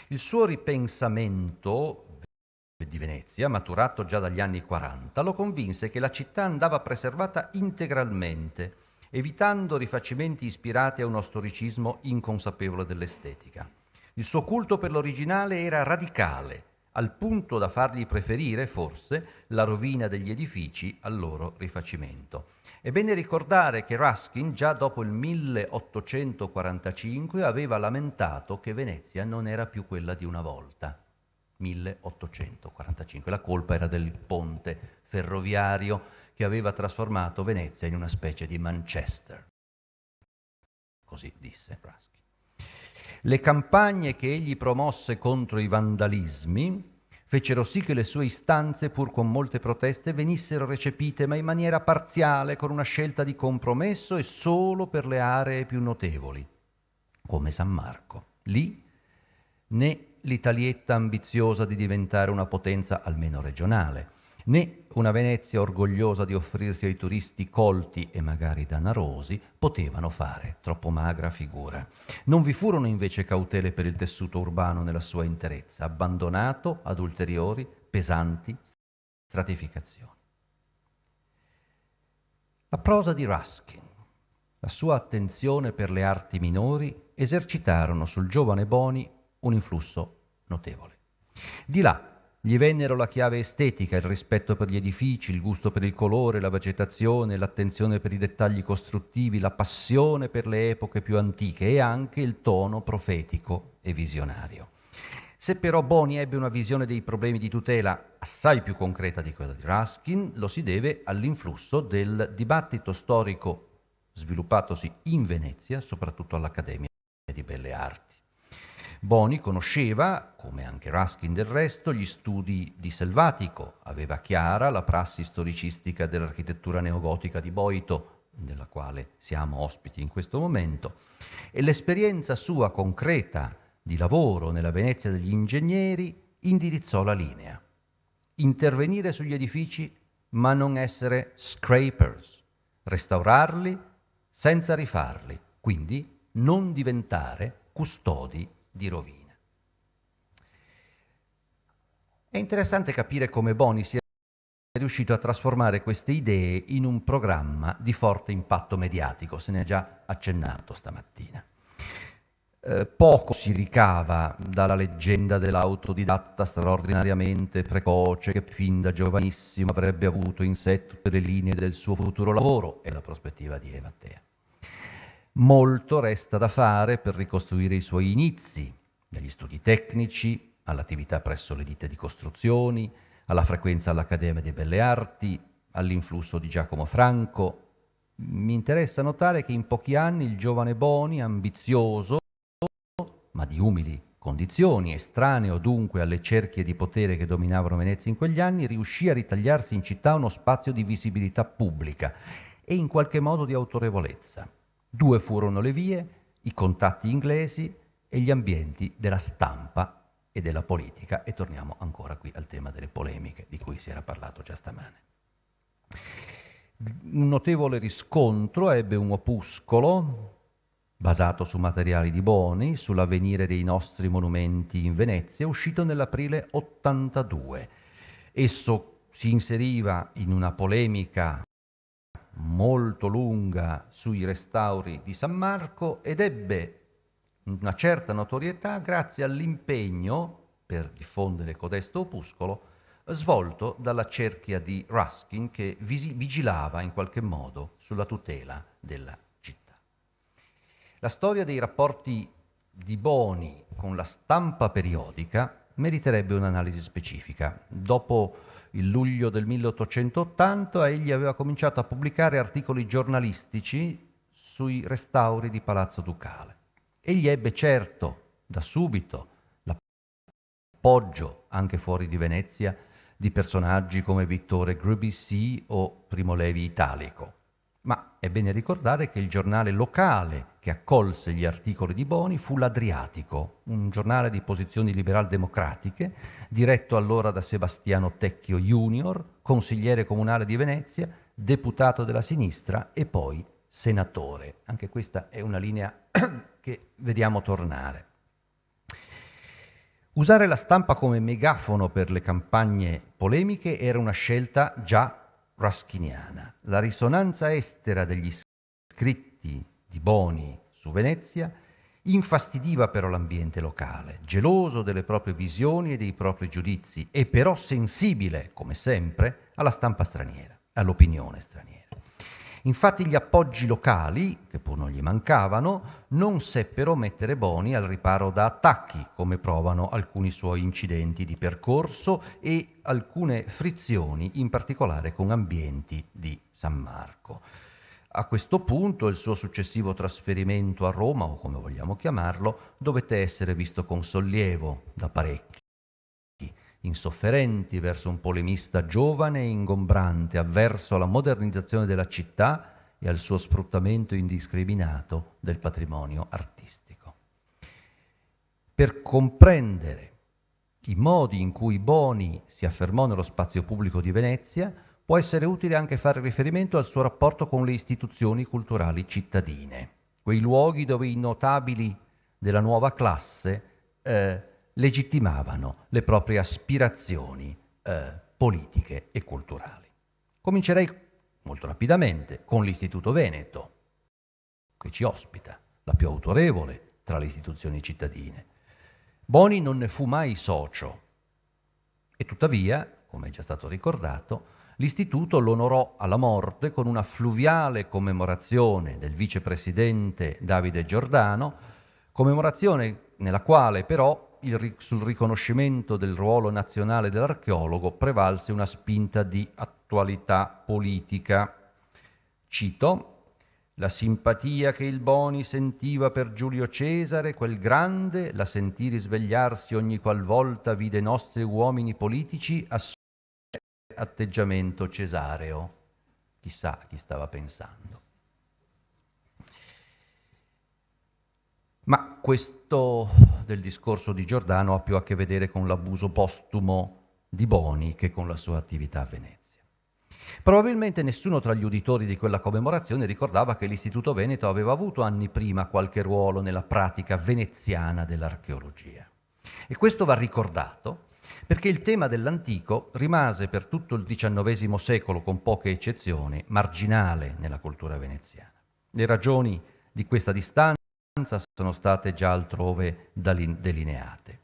Il suo ripensamento di Venezia, maturato già dagli anni 40, lo convinse che la città andava preservata integralmente, evitando rifacimenti ispirati a uno storicismo inconsapevole dell'estetica. Il suo culto per l'originale era radicale, al punto da fargli preferire, forse, la rovina degli edifici al loro rifacimento. È bene ricordare che Ruskin, già dopo il 1845, aveva lamentato che Venezia non era più quella di una volta. 1845. La colpa era del ponte ferroviario che aveva trasformato Venezia in una specie di Manchester. Così disse Ruskin. Le campagne che egli promosse contro i vandalismi fecero sì che le sue istanze, pur con molte proteste, venissero recepite, ma in maniera parziale, con una scelta di compromesso e solo per le aree più notevoli, come San Marco. Lì né l'Italietta ambiziosa di diventare una potenza almeno regionale, né una Venezia orgogliosa di offrirsi ai turisti colti e magari danarosi potevano fare troppo magra figura. Non vi furono invece cautele per il tessuto urbano nella sua interezza, abbandonato ad ulteriori pesanti stratificazioni. La prosa di Ruskin, la sua attenzione per le arti minori esercitarono sul giovane Boni un influsso notevole. Di là gli vennero la chiave estetica, il rispetto per gli edifici, il gusto per il colore, la vegetazione, l'attenzione per i dettagli costruttivi, la passione per le epoche più antiche e anche il tono profetico e visionario. Se però Boni ebbe una visione dei problemi di tutela assai più concreta di quella di Ruskin, lo si deve all'influsso del dibattito storico sviluppatosi in Venezia, soprattutto all'Accademia di Belle Arti. Boni conosceva, come anche Ruskin del resto, gli studi di Selvatico, aveva chiara la prassi storicistica dell'architettura neogotica di Boito, della quale siamo ospiti in questo momento, e l'esperienza sua concreta di lavoro nella Venezia degli ingegneri indirizzò la linea. Intervenire sugli edifici ma non essere scrapers, restaurarli senza rifarli, quindi non diventare custodi di rovine. È interessante capire come Boni sia riuscito a trasformare queste idee in un programma di forte impatto mediatico, se ne è già accennato stamattina. Poco si ricava dalla leggenda dell'autodidatta straordinariamente precoce che fin da giovanissimo avrebbe avuto in sé tutte le linee del suo futuro lavoro e la prospettiva di Eva Tea. Molto resta da fare per ricostruire i suoi inizi, dagli studi tecnici all'attività presso le ditte di costruzioni, alla frequenza all'Accademia di Belle Arti, all'influsso di Giacomo Franco. Mi interessa notare che in pochi anni il giovane Boni, ambizioso, ma di umili condizioni, estraneo dunque alle cerchie di potere che dominavano Venezia in quegli anni, riuscì a ritagliarsi in città uno spazio di visibilità pubblica e in qualche modo di autorevolezza. Due furono le vie, i contatti inglesi e gli ambienti della stampa e della politica, e torniamo ancora qui al tema delle polemiche di cui si era parlato già stamane. Un notevole riscontro ebbe un opuscolo basato su materiali di Boni, sull'avvenire dei nostri monumenti in Venezia, uscito nell'aprile 82. Esso si inseriva in una polemica molto lunga sui restauri di San Marco ed ebbe una certa notorietà grazie all'impegno per diffondere codesto opuscolo svolto dalla cerchia di Ruskin, che vigilava in qualche modo sulla tutela della città. La storia dei rapporti di Boni con la stampa periodica meriterebbe un'analisi specifica. Dopo il luglio del 1880 egli aveva cominciato a pubblicare articoli giornalistici sui restauri di Palazzo Ducale. Egli ebbe certo da subito l'appoggio, anche fuori di Venezia, di personaggi come Vittore Grubissy o Primo Levi Italico. Ma è bene ricordare che il giornale locale che accolse gli articoli di Boni fu l'Adriatico, un giornale di posizioni liberal-democratiche, diretto allora da Sebastiano Tecchio Junior, consigliere comunale di Venezia, deputato della sinistra e poi senatore. Anche questa è una linea che vediamo tornare. Usare la stampa come megafono per le campagne polemiche era una scelta già ruskiniana. La risonanza estera degli scritti di Boni su Venezia infastidiva però l'ambiente locale, geloso delle proprie visioni e dei propri giudizi, e però sensibile, come sempre, alla stampa straniera, all'opinione straniera. Infatti gli appoggi locali, che pur non gli mancavano, non seppero mettere Boni al riparo da attacchi, come provano alcuni suoi incidenti di percorso e alcune frizioni, in particolare con ambienti di San Marco. A questo punto il suo successivo trasferimento a Roma, o come vogliamo chiamarlo, dovette essere visto con sollievo da parecchi, insofferenti verso un polemista giovane e ingombrante, avverso alla modernizzazione della città e al suo sfruttamento indiscriminato del patrimonio artistico. Per comprendere i modi in cui Boni si affermò nello spazio pubblico di Venezia, può essere utile anche fare riferimento al suo rapporto con le istituzioni culturali cittadine, quei luoghi dove i notabili della nuova classe legittimavano le proprie aspirazioni politiche e culturali. Comincerei molto rapidamente con l'Istituto Veneto, che ci ospita, la più autorevole tra le istituzioni cittadine. Boni non ne fu mai socio e tuttavia, come è già stato ricordato, l'istituto l'onorò alla morte con una fluviale commemorazione del vicepresidente Davide Giordano, commemorazione nella quale però sul riconoscimento del ruolo nazionale dell'archeologo prevalse una spinta di attualità politica. Cito: la simpatia che il Boni sentiva per Giulio Cesare, quel grande, la sentì risvegliarsi ogni qualvolta vide nostri uomini politici assumere atteggiamento cesareo. Chissà a chi stava pensando. Ma questo del discorso di Giordano ha più a che vedere con l'abuso postumo di Boni che con la sua attività a Venezia. Probabilmente nessuno tra gli uditori di quella commemorazione ricordava che l'Istituto Veneto aveva avuto anni prima qualche ruolo nella pratica veneziana dell'archeologia. E questo va ricordato perché il tema dell'antico rimase per tutto il XIX secolo, con poche eccezioni, marginale nella cultura veneziana. Le ragioni di questa distanza sono state già altrove delineate.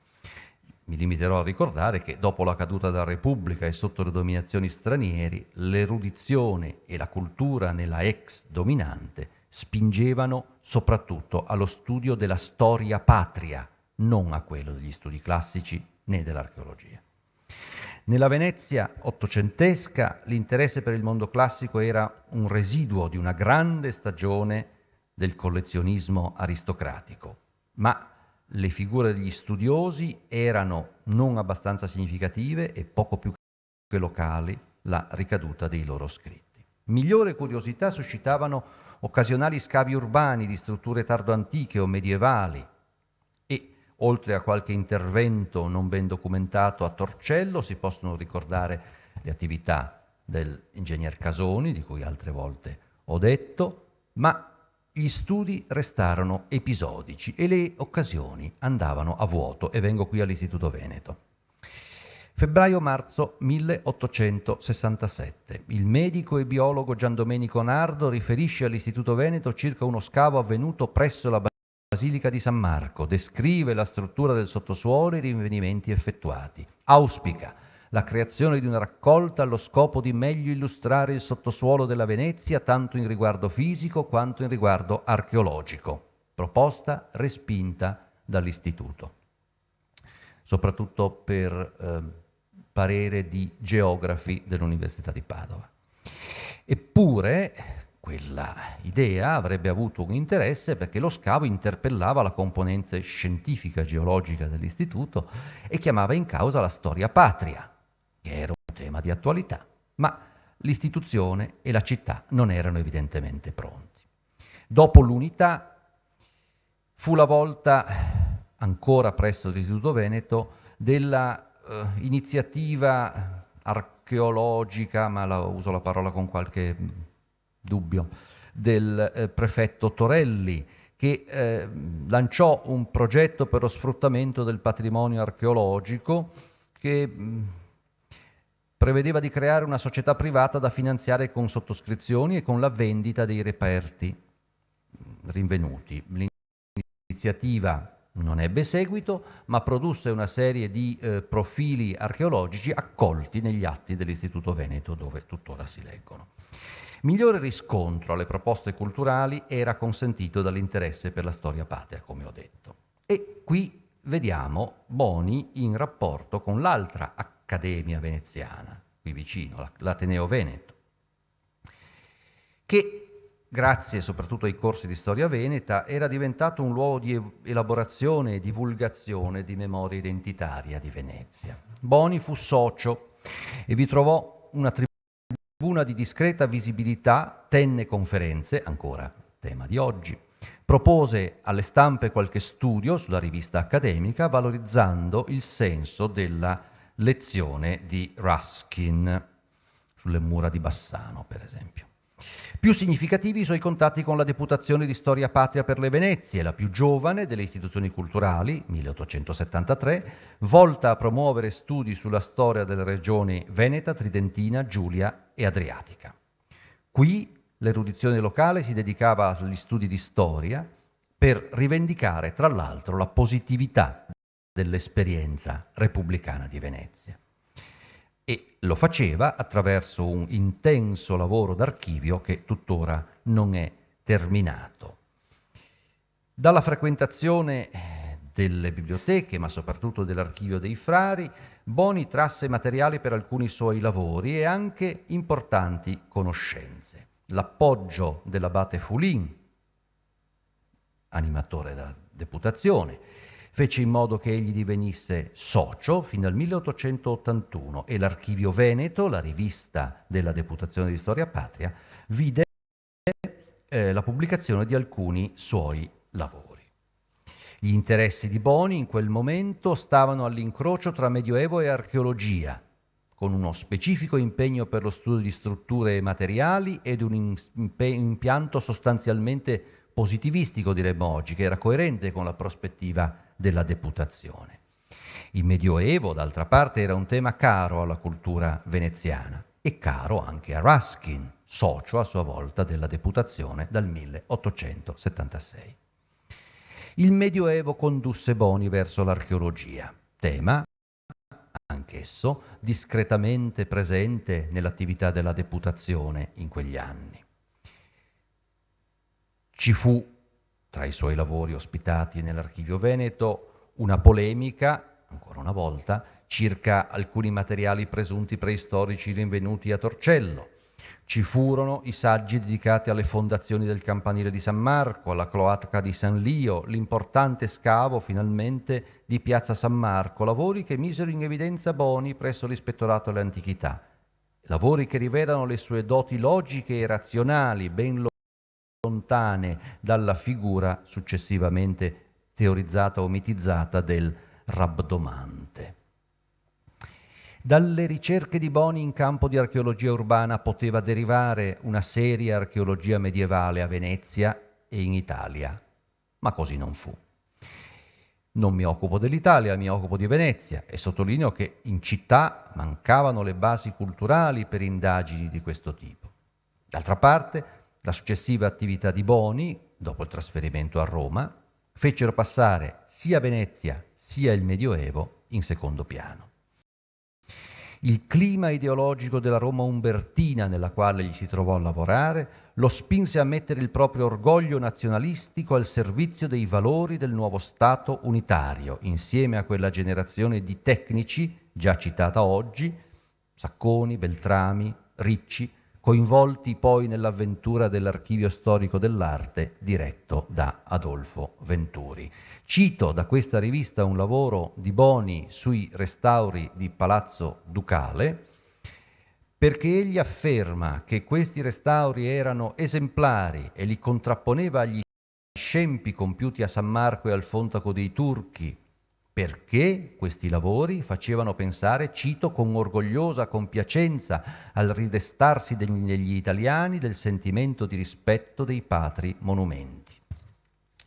Mi limiterò a ricordare che dopo la caduta della Repubblica e sotto le dominazioni stranieri, l'erudizione e la cultura nella ex dominante spingevano soprattutto allo studio della storia patria, non a quello degli studi classici né dell'archeologia. Nella Venezia ottocentesca l'interesse per il mondo classico era un residuo di una grande stagione del collezionismo aristocratico, ma le figure degli studiosi erano non abbastanza significative e poco più che locali la ricaduta dei loro scritti. Migliore curiosità suscitavano occasionali scavi urbani di strutture tardoantiche o medievali e, oltre a qualche intervento non ben documentato a Torcello, si possono ricordare le attività dell'ingegner Casoni, di cui altre volte ho detto, ma gli studi restarono episodici e le occasioni andavano a vuoto, e vengo qui all'Istituto Veneto. Febbraio-marzo 1867. Il medico e biologo Giandomenico Nardo riferisce all'Istituto Veneto circa uno scavo avvenuto presso la Basilica di San Marco, descrive la struttura del sottosuolo e i rinvenimenti effettuati. Auspica la creazione di una raccolta allo scopo di meglio illustrare il sottosuolo della Venezia, tanto in riguardo fisico quanto in riguardo archeologico. Proposta respinta dall'Istituto, soprattutto per parere di geografi dell'Università di Padova. Eppure quella idea avrebbe avuto un interesse perché lo scavo interpellava la componente scientifica geologica dell'Istituto e chiamava in causa la storia patria, che era un tema di attualità, ma l'istituzione e la città non erano evidentemente pronti. Dopo l'unità fu la volta, ancora presso l'Istituto Veneto, della iniziativa archeologica, ma uso la parola con qualche dubbio, del prefetto Torelli, che lanciò un progetto per lo sfruttamento del patrimonio archeologico che prevedeva di creare una società privata da finanziare con sottoscrizioni e con la vendita dei reperti rinvenuti. L'iniziativa non ebbe seguito, ma produsse una serie di profili archeologici accolti negli atti dell'Istituto Veneto, dove tuttora si leggono. Migliore riscontro alle proposte culturali era consentito dall'interesse per la storia patria, come ho detto. E qui vediamo Boni in rapporto con l'altra accademia veneziana, qui vicino, l'Ateneo Veneto, che grazie soprattutto ai corsi di storia veneta, era diventato un luogo di elaborazione e divulgazione di memoria identitaria di Venezia. Boni fu socio e vi trovò una tribuna di discreta visibilità, tenne conferenze, ancora tema di oggi, propose alle stampe qualche studio sulla rivista accademica, valorizzando il senso della lezione di Ruskin sulle mura di Bassano, per esempio. Più significativi i suoi contatti con la Deputazione di Storia Patria per le Venezie, la più giovane delle istituzioni culturali, 1873, volta a promuovere studi sulla storia delle regioni Veneta, Tridentina, Giulia e Adriatica. Qui l'erudizione locale si dedicava agli studi di storia per rivendicare, tra l'altro, la positività dell'esperienza repubblicana di Venezia. E lo faceva attraverso un intenso lavoro d'archivio che tuttora non è terminato. Dalla frequentazione delle biblioteche, ma soprattutto dell'archivio dei frari, Boni trasse materiali per alcuni suoi lavori e anche importanti conoscenze. L'appoggio dell'abate Fulin, animatore della Deputazione, fece in modo che egli divenisse socio fino al 1881 e l'Archivio Veneto, la rivista della Deputazione di Storia Patria, vide la pubblicazione di alcuni suoi lavori. Gli interessi di Boni in quel momento stavano all'incrocio tra Medioevo e archeologia, con uno specifico impegno per lo studio di strutture e materiali ed un impianto sostanzialmente positivistico, diremmo oggi, che era coerente con la prospettiva della deputazione. Il Medioevo, d'altra parte, era un tema caro alla cultura veneziana e caro anche a Ruskin, socio a sua volta della deputazione dal 1876. Il Medioevo condusse Boni verso l'archeologia, tema anch'esso discretamente presente nell'attività della deputazione in quegli anni. Ci fu, tra i suoi lavori ospitati nell'Archivio Veneto, una polemica, ancora una volta, circa alcuni materiali presunti preistorici rinvenuti a Torcello. Ci furono i saggi dedicati alle fondazioni del campanile di San Marco, alla cloaca di San Lio, l'importante scavo, finalmente, di Piazza San Marco, lavori che misero in evidenza Boni presso l'Ispettorato alle Antichità. Lavori che rivelano le sue doti logiche e razionali, ben lontane dalla figura successivamente teorizzata o mitizzata del rabdomante. Dalle ricerche di Boni in campo di archeologia urbana poteva derivare una seria archeologia medievale a Venezia e in Italia, ma così non fu. Non mi occupo dell'Italia, mi occupo di Venezia e sottolineo che in città mancavano le basi culturali per indagini di questo tipo. D'altra parte, la successiva attività di Boni, dopo il trasferimento a Roma, fecero passare sia Venezia sia il Medioevo in secondo piano. Il clima ideologico della Roma umbertina nella quale gli si trovò a lavorare lo spinse a mettere il proprio orgoglio nazionalistico al servizio dei valori del nuovo Stato unitario, insieme a quella generazione di tecnici, già citata oggi, Sacconi, Beltrami, Ricci, coinvolti poi nell'avventura dell'Archivio Storico dell'Arte diretto da Adolfo Venturi. Cito da questa rivista un lavoro di Boni sui restauri di Palazzo Ducale, perché egli afferma che questi restauri erano esemplari e li contrapponeva agli scempi compiuti a San Marco e al Fontaco dei Turchi, perché questi lavori facevano pensare, cito, con orgogliosa compiacenza al ridestarsi degli italiani del sentimento di rispetto dei patri monumenti.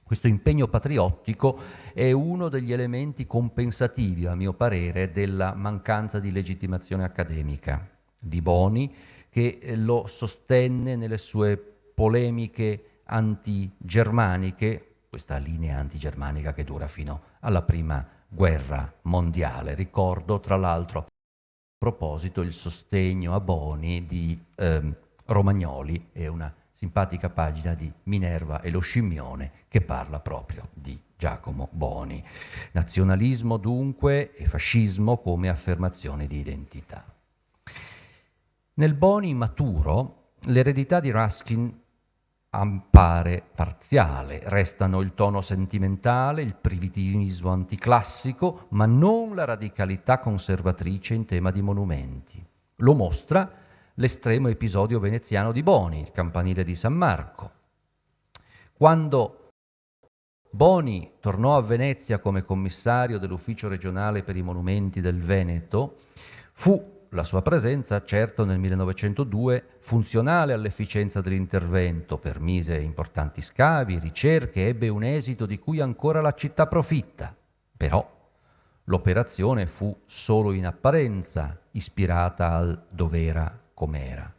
Questo impegno patriottico è uno degli elementi compensativi, a mio parere, della mancanza di legittimazione accademica di Boni, che lo sostenne nelle sue polemiche antigermaniche, questa linea antigermanica che dura fino alla Prima Guerra Mondiale. Ricordo, tra l'altro, a proposito, il sostegno a Boni di Romagnoli e una simpatica pagina di Minerva e lo Scimmione che parla proprio di Giacomo Boni. Nazionalismo dunque e fascismo come affermazione di identità. Nel Boni maturo l'eredità di Ruskin appare parziale, restano il tono sentimentale, il primitivismo anticlassico, ma non la radicalità conservatrice in tema di monumenti. Lo mostra l'estremo episodio veneziano di Boni, il campanile di San Marco. Quando Boni tornò a Venezia come commissario dell'Ufficio regionale per i monumenti del Veneto, fu la sua presenza, certo, nel 1902 funzionale all'efficienza dell'intervento, permise importanti scavi, ricerche, ebbe un esito di cui ancora la città profitta. Però l'operazione fu solo in apparenza ispirata al dov'era com'era.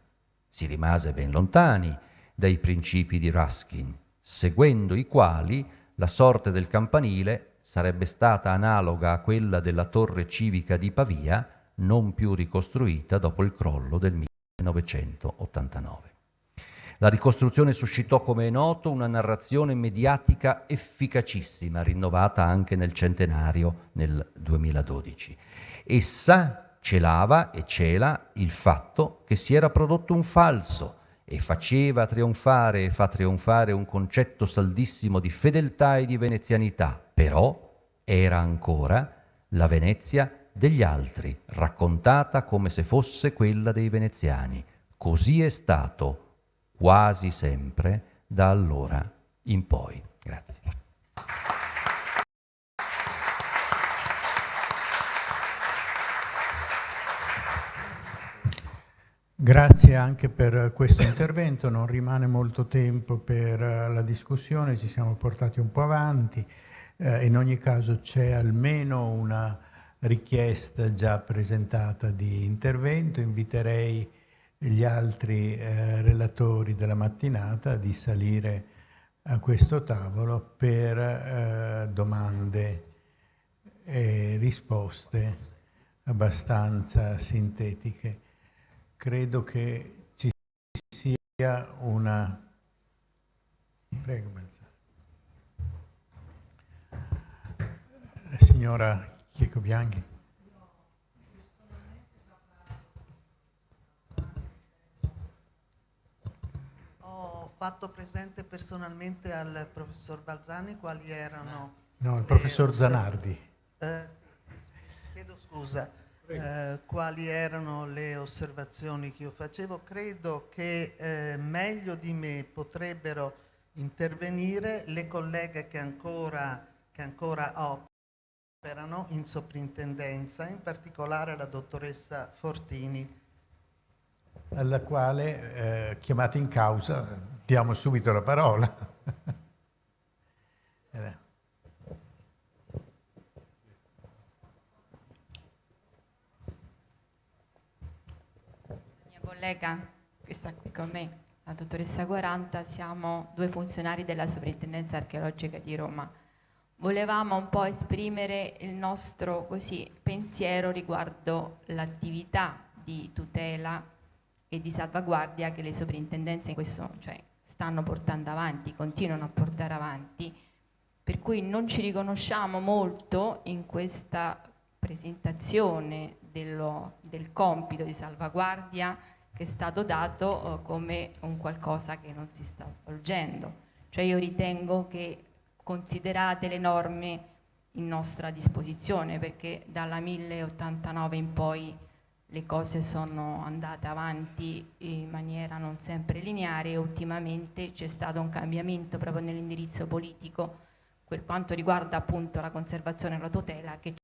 Si rimase ben lontani dai principi di Ruskin, seguendo i quali la sorte del campanile sarebbe stata analoga a quella della torre civica di Pavia, non più ricostruita dopo il crollo del 1989. La ricostruzione suscitò, come è noto, una narrazione mediatica efficacissima, rinnovata anche nel centenario nel 2012. Essa celava e cela il fatto che si era prodotto un falso e faceva trionfare e fa trionfare un concetto saldissimo di fedeltà e di venezianità, però era ancora la Venezia degli altri, raccontata come se fosse quella dei veneziani. Così è stato quasi sempre da allora in poi. Grazie. Grazie anche per questo intervento, non rimane molto tempo per la discussione, ci siamo portati un po' avanti, in ogni caso c'è almeno una richiesta già presentata di intervento, inviterei gli altri relatori della mattinata di salire a questo tavolo per domande e risposte abbastanza sintetiche. Credo che ci sia una... Prego, Balzani. La signora Chieco Bianchi. Ho fatto presente personalmente al professor Balzani quali erano... No, il professor Zanardi. Chiedo scusa. Quali erano le osservazioni che io facevo? Credo che meglio di me potrebbero intervenire le colleghe che ancora operano in soprintendenza, in particolare la dottoressa Fortini. Alla quale, chiamata in causa, diamo subito la parola. Collega che sta qui con me, la dottoressa Quaranta, siamo due funzionari della Soprintendenza Archeologica di Roma. Volevamo un po' esprimere il nostro pensiero riguardo l'attività di tutela e di salvaguardia che le soprintendenze in questo, stanno portando avanti, continuano a portare avanti, per cui non ci riconosciamo molto in questa presentazione del compito di salvaguardia che è stato dato come un qualcosa che non si sta svolgendo. Cioè io ritengo che, considerate le norme in nostra disposizione, perché dalla 1089 in poi le cose sono andate avanti in maniera non sempre lineare e ultimamente c'è stato un cambiamento proprio nell'indirizzo politico per quanto riguarda appunto la conservazione e la tutela, che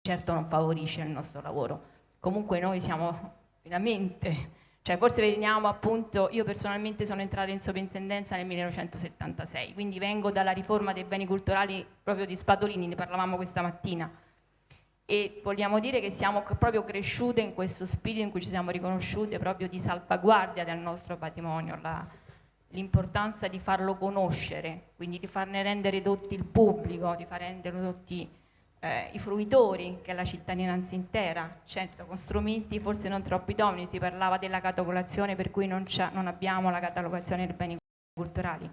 certo non favorisce il nostro lavoro. Comunque noi siamo veramente, forse veniamo appunto, io personalmente sono entrata in soprintendenza nel 1976, quindi vengo dalla riforma dei beni culturali proprio di Spadolini, ne parlavamo questa mattina, e vogliamo dire che siamo proprio cresciute in questo spirito in cui ci siamo riconosciute proprio di salvaguardia del nostro patrimonio, l'importanza di farlo conoscere, quindi di farne rendere edotti il pubblico, di far rendere edotti i fruitori, che è la cittadinanza intera, certo con strumenti forse non troppo idonei. Si parlava della catalogazione, per cui non abbiamo la catalogazione dei beni culturali,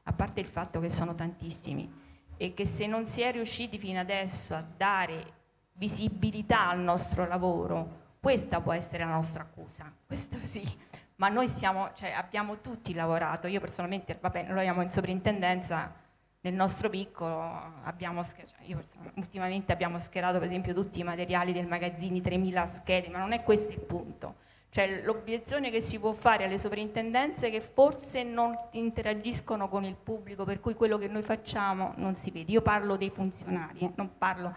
a parte il fatto che sono tantissimi e che se non si è riusciti fino adesso a dare visibilità al nostro lavoro, questa può essere la nostra accusa, questo sì, ma noi abbiamo tutti lavorato. Io personalmente, noi siamo in soprintendenza, nel nostro piccolo ultimamente abbiamo schierato per esempio tutti i materiali del magazzini, 3000 schede, ma non è questo il punto. L'obiezione che si può fare alle soprintendenze è che forse non interagiscono con il pubblico, per cui quello che noi facciamo non si vede. Io parlo dei funzionari, non parlo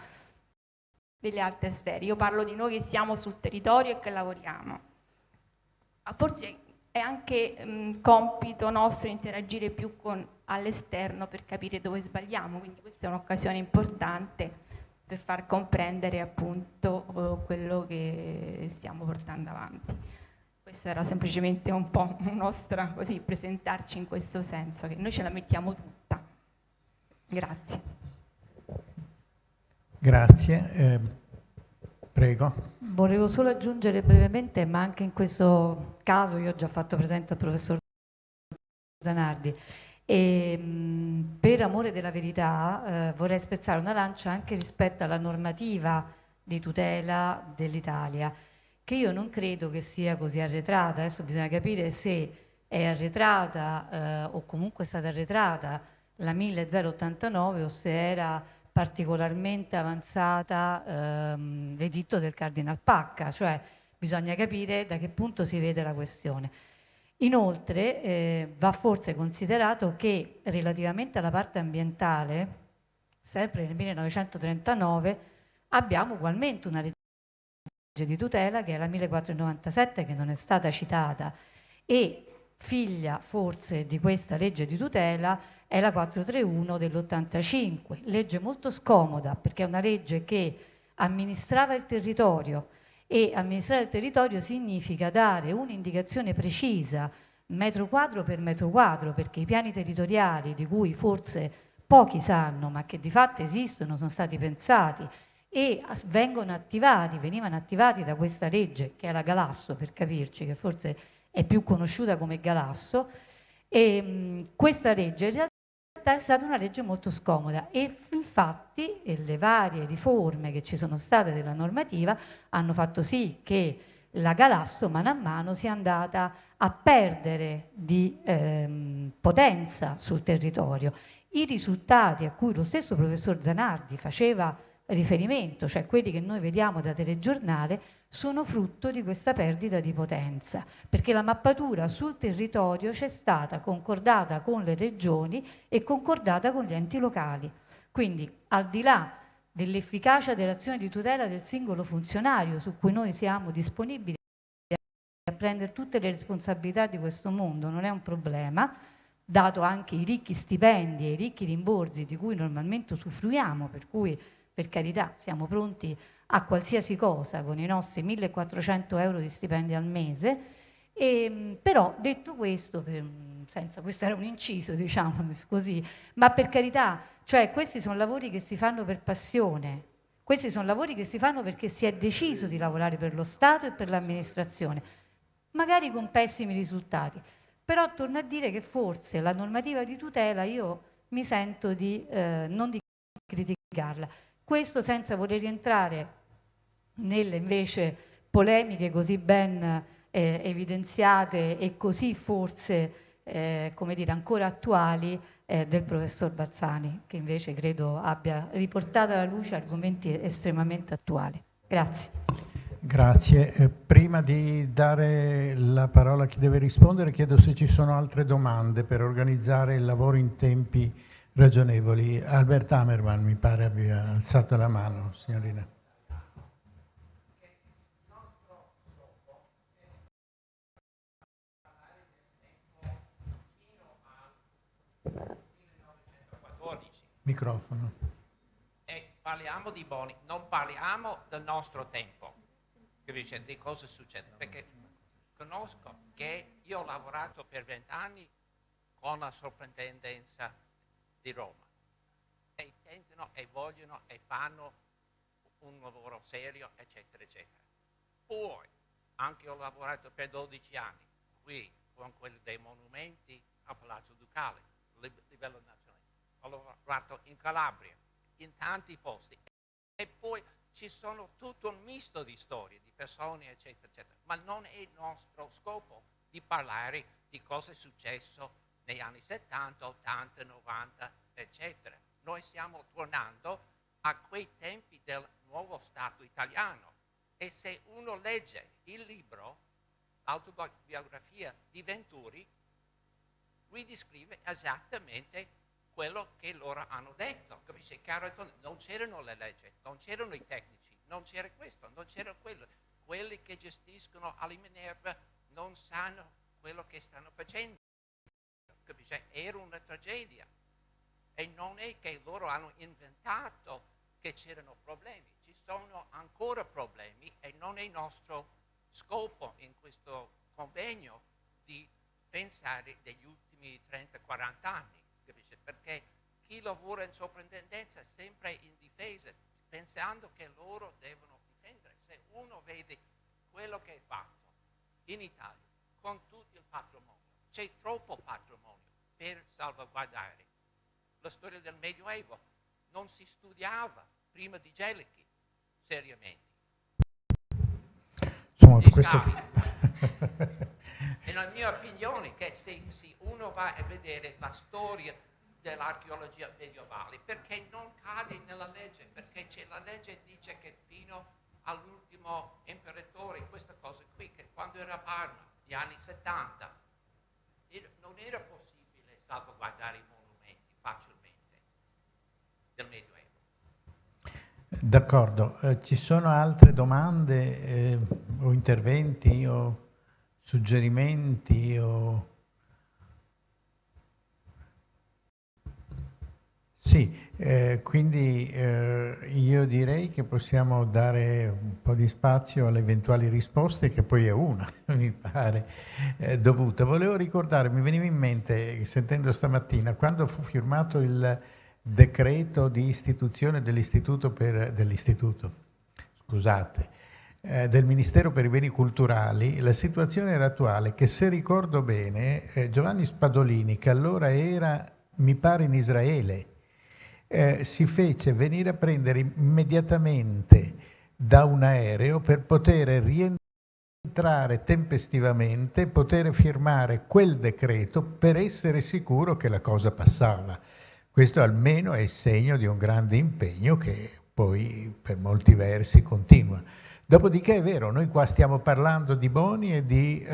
delle altre sfere, io parlo di noi che siamo sul territorio e che lavoriamo. Forse è anche compito nostro interagire più all'esterno per capire dove sbagliamo, quindi questa è un'occasione importante per far comprendere appunto quello che stiamo portando avanti. Questo era semplicemente un po' nostra, presentarci in questo senso, che noi ce la mettiamo tutta. Grazie. Grazie. Prego. Volevo solo aggiungere brevemente, ma anche in questo caso io ho già fatto presente al professor Zanardi, e per amore della verità vorrei spezzare una lancia anche rispetto alla normativa di tutela dell'Italia, che io non credo che sia così arretrata. Adesso bisogna capire se è arretrata o comunque è stata arretrata la 1089 o se era particolarmente avanzata l'editto del Cardinal Pacca, cioè bisogna capire da che punto si vede la questione. Inoltre va forse considerato che relativamente alla parte ambientale, sempre nel 1939, abbiamo ugualmente una di tutela, che è la 1497, che non è stata citata, e figlia forse di questa legge di tutela è la 431 dell'85, legge molto scomoda perché è una legge che amministrava il territorio, e amministrare il territorio significa dare un'indicazione precisa metro quadro per metro quadro, perché i piani territoriali, di cui forse pochi sanno ma che di fatto esistono, sono stati pensati e venivano attivati da questa legge, che è la Galasso, per capirci, che forse è più conosciuta come Galasso, e questa legge in realtà è stata una legge molto scomoda, e infatti le varie riforme che ci sono state della normativa hanno fatto sì che la Galasso mano a mano sia andata a perdere di potenza sul territorio. I risultati a cui lo stesso professor Zanardi faceva riferimento, cioè quelli che noi vediamo da telegiornale, sono frutto di questa perdita di potenza, perché la mappatura sul territorio c'è stata concordata con le regioni e concordata con gli enti locali. Quindi, al di là dell'efficacia dell'azione di tutela del singolo funzionario, su cui noi siamo disponibili a prendere tutte le responsabilità di questo mondo, non è un problema, dato anche i ricchi stipendi e i ricchi rimborsi di cui normalmente usufruiamo, per cui per carità siamo pronti a qualsiasi cosa con i nostri 1.400 euro di stipendi al mese, però detto questo, questo era un inciso, diciamo così, ma per carità, cioè questi sono lavori che si fanno per passione, questi sono lavori che si fanno perché si è deciso di lavorare per lo Stato e per l'amministrazione, magari con pessimi risultati, però torno a dire che forse la normativa di tutela io mi sento di non di criticarla. Questo senza voler rientrare nelle invece polemiche così ben evidenziate e così forse come dire, ancora attuali del professor Bazzani, che invece credo abbia riportato alla luce argomenti estremamente attuali. Grazie. Grazie. Prima di dare la parola a chi deve rispondere, chiedo se ci sono altre domande per organizzare il lavoro in tempi ragionevoli. Albert Hammerman mi pare abbia alzato la mano, signorina. Microfono. E parliamo di Boni, non parliamo del nostro tempo, capisci? Di cosa succede, perché conosco che io ho lavorato per 20 anni con la soprintendenza di Roma e tentano e vogliono e fanno un lavoro serio, eccetera, eccetera. Poi anche ho lavorato per 12 anni qui con quelli dei monumenti a Palazzo Ducale, a livello nazionale. Ho lavorato in Calabria, in tanti posti, e poi ci sono tutto un misto di storie, di persone, eccetera, eccetera, ma non è il nostro scopo di parlare di cosa è successo negli anni 70, 80, 90, eccetera. Noi stiamo tornando a quei tempi del nuovo Stato italiano, e se uno legge il libro, l'autobiografia di Venturi, ridescrive esattamente quello che loro hanno detto, capisci? Non c'erano le leggi, non c'erano i tecnici, non c'era questo, non c'era quello. Quelli che gestiscono alla Minerva non sanno quello che stanno facendo, capisci? Era una tragedia, e non è che loro hanno inventato che c'erano problemi, ci sono ancora problemi, e non è il nostro scopo in questo convegno di pensare degli ultimi 30-40 anni, capisci? Perché chi lavora in soprintendenza è sempre in difesa, pensando che loro devono difendere. Se uno vede quello che è fatto in Italia con tutto il patrimonio, c'è troppo patrimonio per salvaguardare. La storia del Medioevo non si studiava prima di Gelli seriamente. Insomma, questo... E la mia opinione è che se uno va a vedere la storia dell'archeologia medievale, perché non cade nella legge, perché c'è la legge dice che fino all'ultimo imperatore, questa cosa qui, che quando era a Parma, negli anni 70, non era possibile salvaguardare i monumenti facilmente del Medioevo. D'accordo, ci sono altre domande o interventi o suggerimenti o... Sì, quindi io direi che possiamo dare un po' di spazio alle eventuali risposte, che poi è una, mi pare, dovuta. Volevo ricordare, mi veniva in mente, sentendo stamattina, quando fu firmato il decreto di istituzione del Ministero per i Beni Culturali, la situazione era attuale che, se ricordo bene, Giovanni Spadolini, che allora era, mi pare, in Israele, si fece venire a prendere immediatamente da un aereo per poter rientrare tempestivamente, poter firmare quel decreto per essere sicuro che la cosa passava. Questo almeno è il segno di un grande impegno che poi per molti versi continua. Dopodiché è vero, noi qua stiamo parlando di Boni e di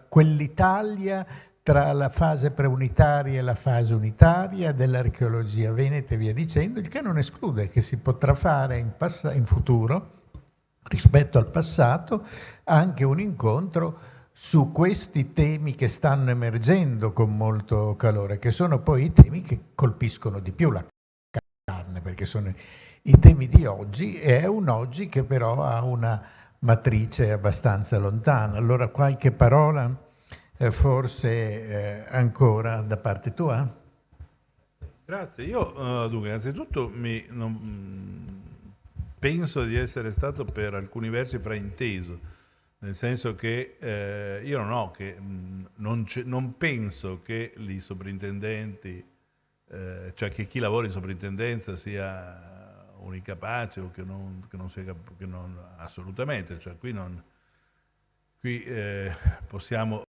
quell'Italia tra la fase preunitaria e la fase unitaria dell'archeologia veneta e via dicendo, il che non esclude che si potrà fare in futuro, rispetto al passato, anche un incontro su questi temi che stanno emergendo con molto calore, che sono poi i temi che colpiscono di più la carne, perché sono i temi di oggi, e è un oggi che però ha una matrice abbastanza lontana. Allora qualche parola forse ancora da parte tua? Grazie. Io dunque, innanzitutto penso di essere stato per alcuni versi frainteso, nel senso che io non penso che i sovrintendenti, cioè che chi lavora in sovrintendenza sia un incapace o che non sia assolutamente, cioè qui possiamo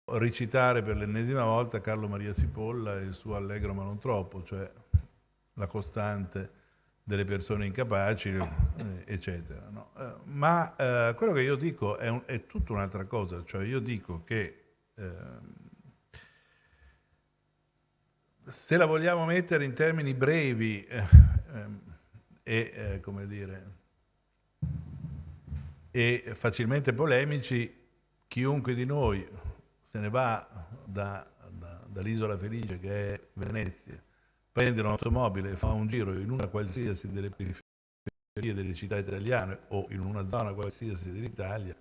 recitare per l'ennesima volta Carlo Maria Cipolla e il suo Allegro ma non troppo, cioè la costante delle persone incapaci, eccetera. No? Ma quello che io dico è tutta un'altra cosa, cioè io dico che se la vogliamo mettere in termini brevi come dire, e facilmente polemici, chiunque di noi se ne va dall'Isola Felice, che è Venezia, prende un'automobile e fa un giro in una qualsiasi delle periferie delle città italiane o in una zona qualsiasi dell'Italia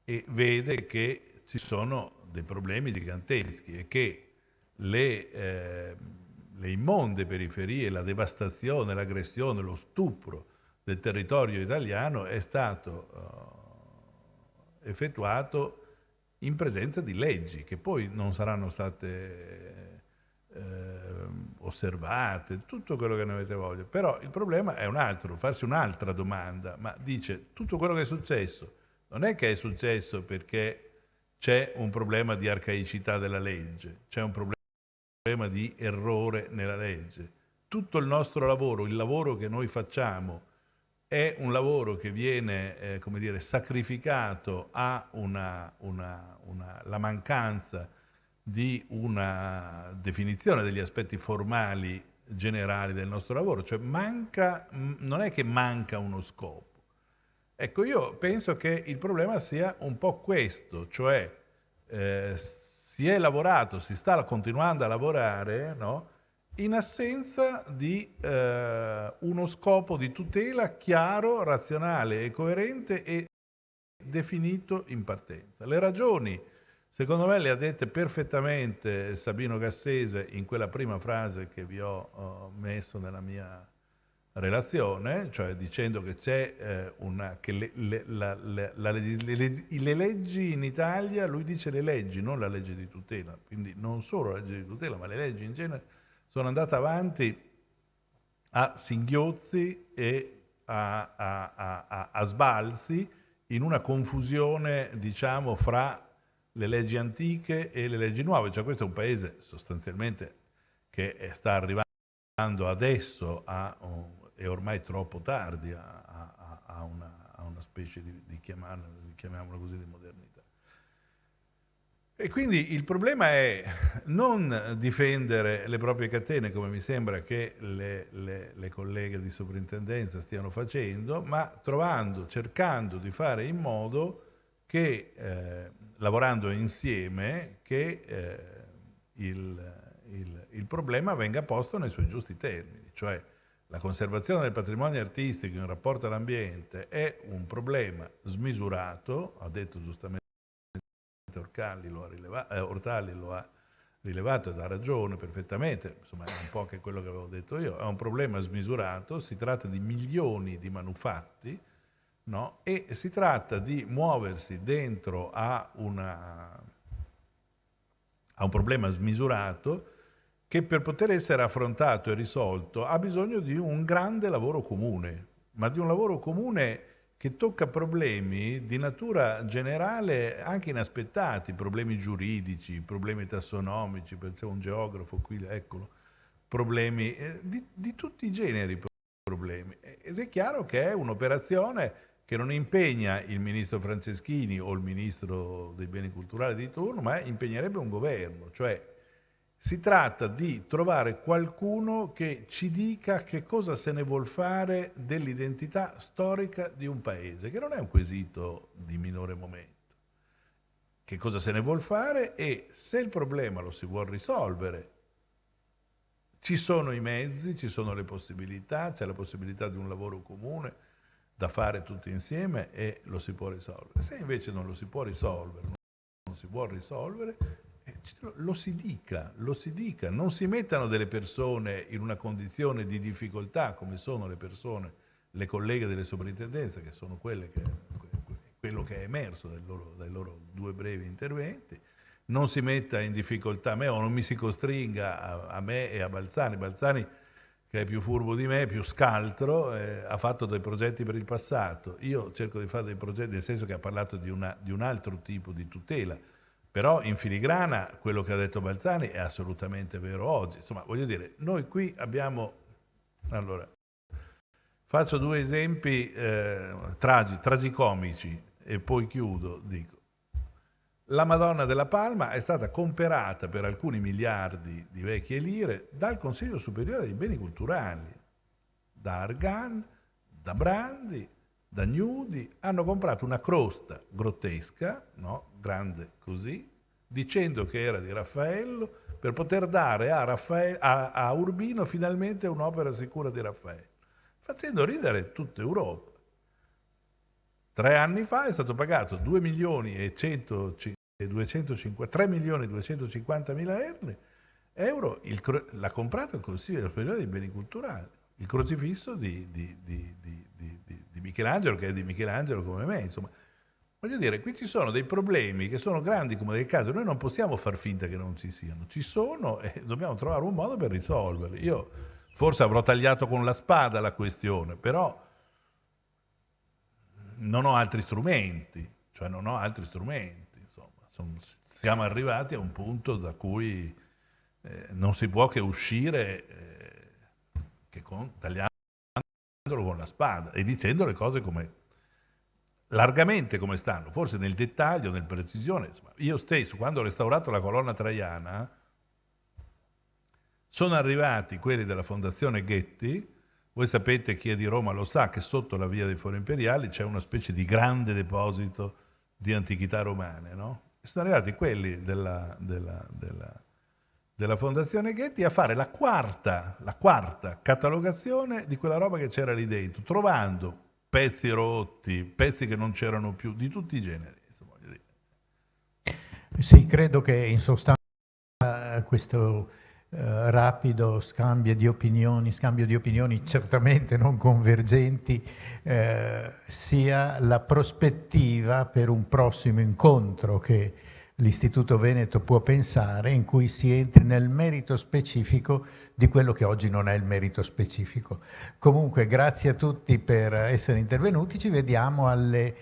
e vede che ci sono dei problemi giganteschi e che le immonde periferie, la devastazione, l'aggressione, lo stupro del territorio italiano è stato effettuato in presenza di leggi che poi non saranno state osservate, tutto quello che ne avete voglia. Però il problema è un altro, farsi un'altra domanda, ma dice, tutto quello che è successo non è che è successo perché c'è un problema di arcaicità della legge, c'è un problema di errore nella legge. Tutto il nostro lavoro, il lavoro che noi facciamo, è un lavoro che viene, come dire, sacrificato a la mancanza di una definizione degli aspetti formali generali del nostro lavoro, cioè non è che manca uno scopo. Ecco, io penso che il problema sia un po' questo, cioè si è lavorato, si sta continuando a lavorare, no? In assenza di uno scopo di tutela chiaro, razionale e coerente e definito in partenza. Le ragioni, secondo me, le ha dette perfettamente Sabino Cassese in quella prima frase che vi ho messo nella mia relazione, cioè dicendo che c'è che le leggi in Italia, lui dice le leggi, non la legge di tutela, quindi non solo la legge di tutela, ma le leggi in genere sono andate avanti a singhiozzi e a sbalzi in una confusione, diciamo, fra le leggi antiche e le leggi nuove. Cioè questo è un paese sostanzialmente che sta arrivando adesso è ormai troppo tardi a una specie di chiamiamola così, di modernità. E quindi il problema è non difendere le proprie catene, come mi sembra che le colleghe di soprintendenza stiano facendo, ma cercando di fare in modo che, lavorando insieme, che il problema venga posto nei suoi giusti termini. Cioè, la conservazione del patrimonio artistico in rapporto all'ambiente è un problema smisurato, ha detto giustamente Ortali lo ha rilevato ed ha ragione perfettamente, insomma è un po' che quello che avevo detto io, è un problema smisurato, si tratta di milioni di manufatti, no? E si tratta di muoversi dentro a un problema smisurato che per poter essere affrontato e risolto ha bisogno di un grande lavoro comune, ma di un lavoro comune che tocca problemi di natura generale anche inaspettati, problemi giuridici, problemi tassonomici, c'è un geografo qui, eccolo, problemi di tutti i generi problemi. Ed è chiaro che è un'operazione che non impegna il ministro Franceschini o il ministro dei beni culturali di turno, ma impegnerebbe un governo, cioè si tratta di trovare qualcuno che ci dica che cosa se ne vuol fare dell'identità storica di un paese, che non è un quesito di minore momento. Che cosa se ne vuol fare e se il problema lo si vuol risolvere, ci sono i mezzi, ci sono le possibilità, c'è la possibilità di un lavoro comune da fare tutti insieme e lo si può risolvere. Se invece non lo si può risolvere, non si vuol risolvere, lo si dica, non si mettano delle persone in una condizione di difficoltà come sono le persone, le colleghe delle soprintendenze, che sono quello che è emerso dai loro due brevi interventi, non si metta in difficoltà me o non mi si costringa a me e a Balzani, che è più furbo di me, più scaltro, ha fatto dei progetti per il passato. Io cerco di fare dei progetti, nel senso che ha parlato di un altro tipo di tutela, però in filigrana quello che ha detto Balzani è assolutamente vero oggi. Insomma, voglio dire, noi qui abbiamo... Allora, faccio due esempi tragicomici e poi chiudo, dico. La Madonna della Palma è stata comperata per alcuni miliardi di vecchie lire dal Consiglio Superiore dei Beni Culturali, da Argan, da Brandi, da Gnudi, hanno comprato una crosta grottesca, no? Grande così, dicendo che era di Raffaello, per poter dare a Urbino finalmente un'opera sicura di Raffaello, facendo ridere tutta Europa. 3 anni fa è stato pagato 3.250.000 euro, l'ha comprato il Consiglio Superiore dei Beni Culturali, il crocifisso di Michelangelo, che è di Michelangelo come me, insomma. Voglio dire, qui ci sono dei problemi che sono grandi come dei casi, noi non possiamo far finta che non ci siano, ci sono e dobbiamo trovare un modo per risolverli. Io forse avrò tagliato con la spada la questione, però non ho altri strumenti, insomma. Siamo arrivati a un punto da cui non si può che uscire tagliandolo con la spada e dicendo le cose largamente come stanno, forse nel dettaglio, nel precisione. Insomma, io stesso, quando ho restaurato la colonna Traiana, sono arrivati quelli della Fondazione Ghetti. Voi sapete, chi è di Roma lo sa, che sotto la via dei Fori Imperiali c'è una specie di grande deposito di antichità romane, no? E sono arrivati quelli della Fondazione Ghetti a fare la quarta catalogazione di quella roba che c'era lì dentro, trovando pezzi rotti, pezzi che non c'erano più, di tutti i generi. Voglio dire. Sì, credo che in sostanza questo rapido scambio di opinioni certamente non convergenti, sia la prospettiva per un prossimo incontro che l'Istituto Veneto può pensare, in cui si entri nel merito specifico di quello che oggi non è il merito specifico. Comunque, grazie a tutti per essere intervenuti, ci vediamo alle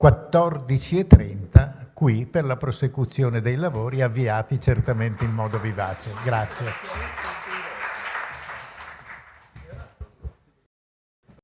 14:30 qui per la prosecuzione dei lavori avviati certamente in modo vivace. Grazie.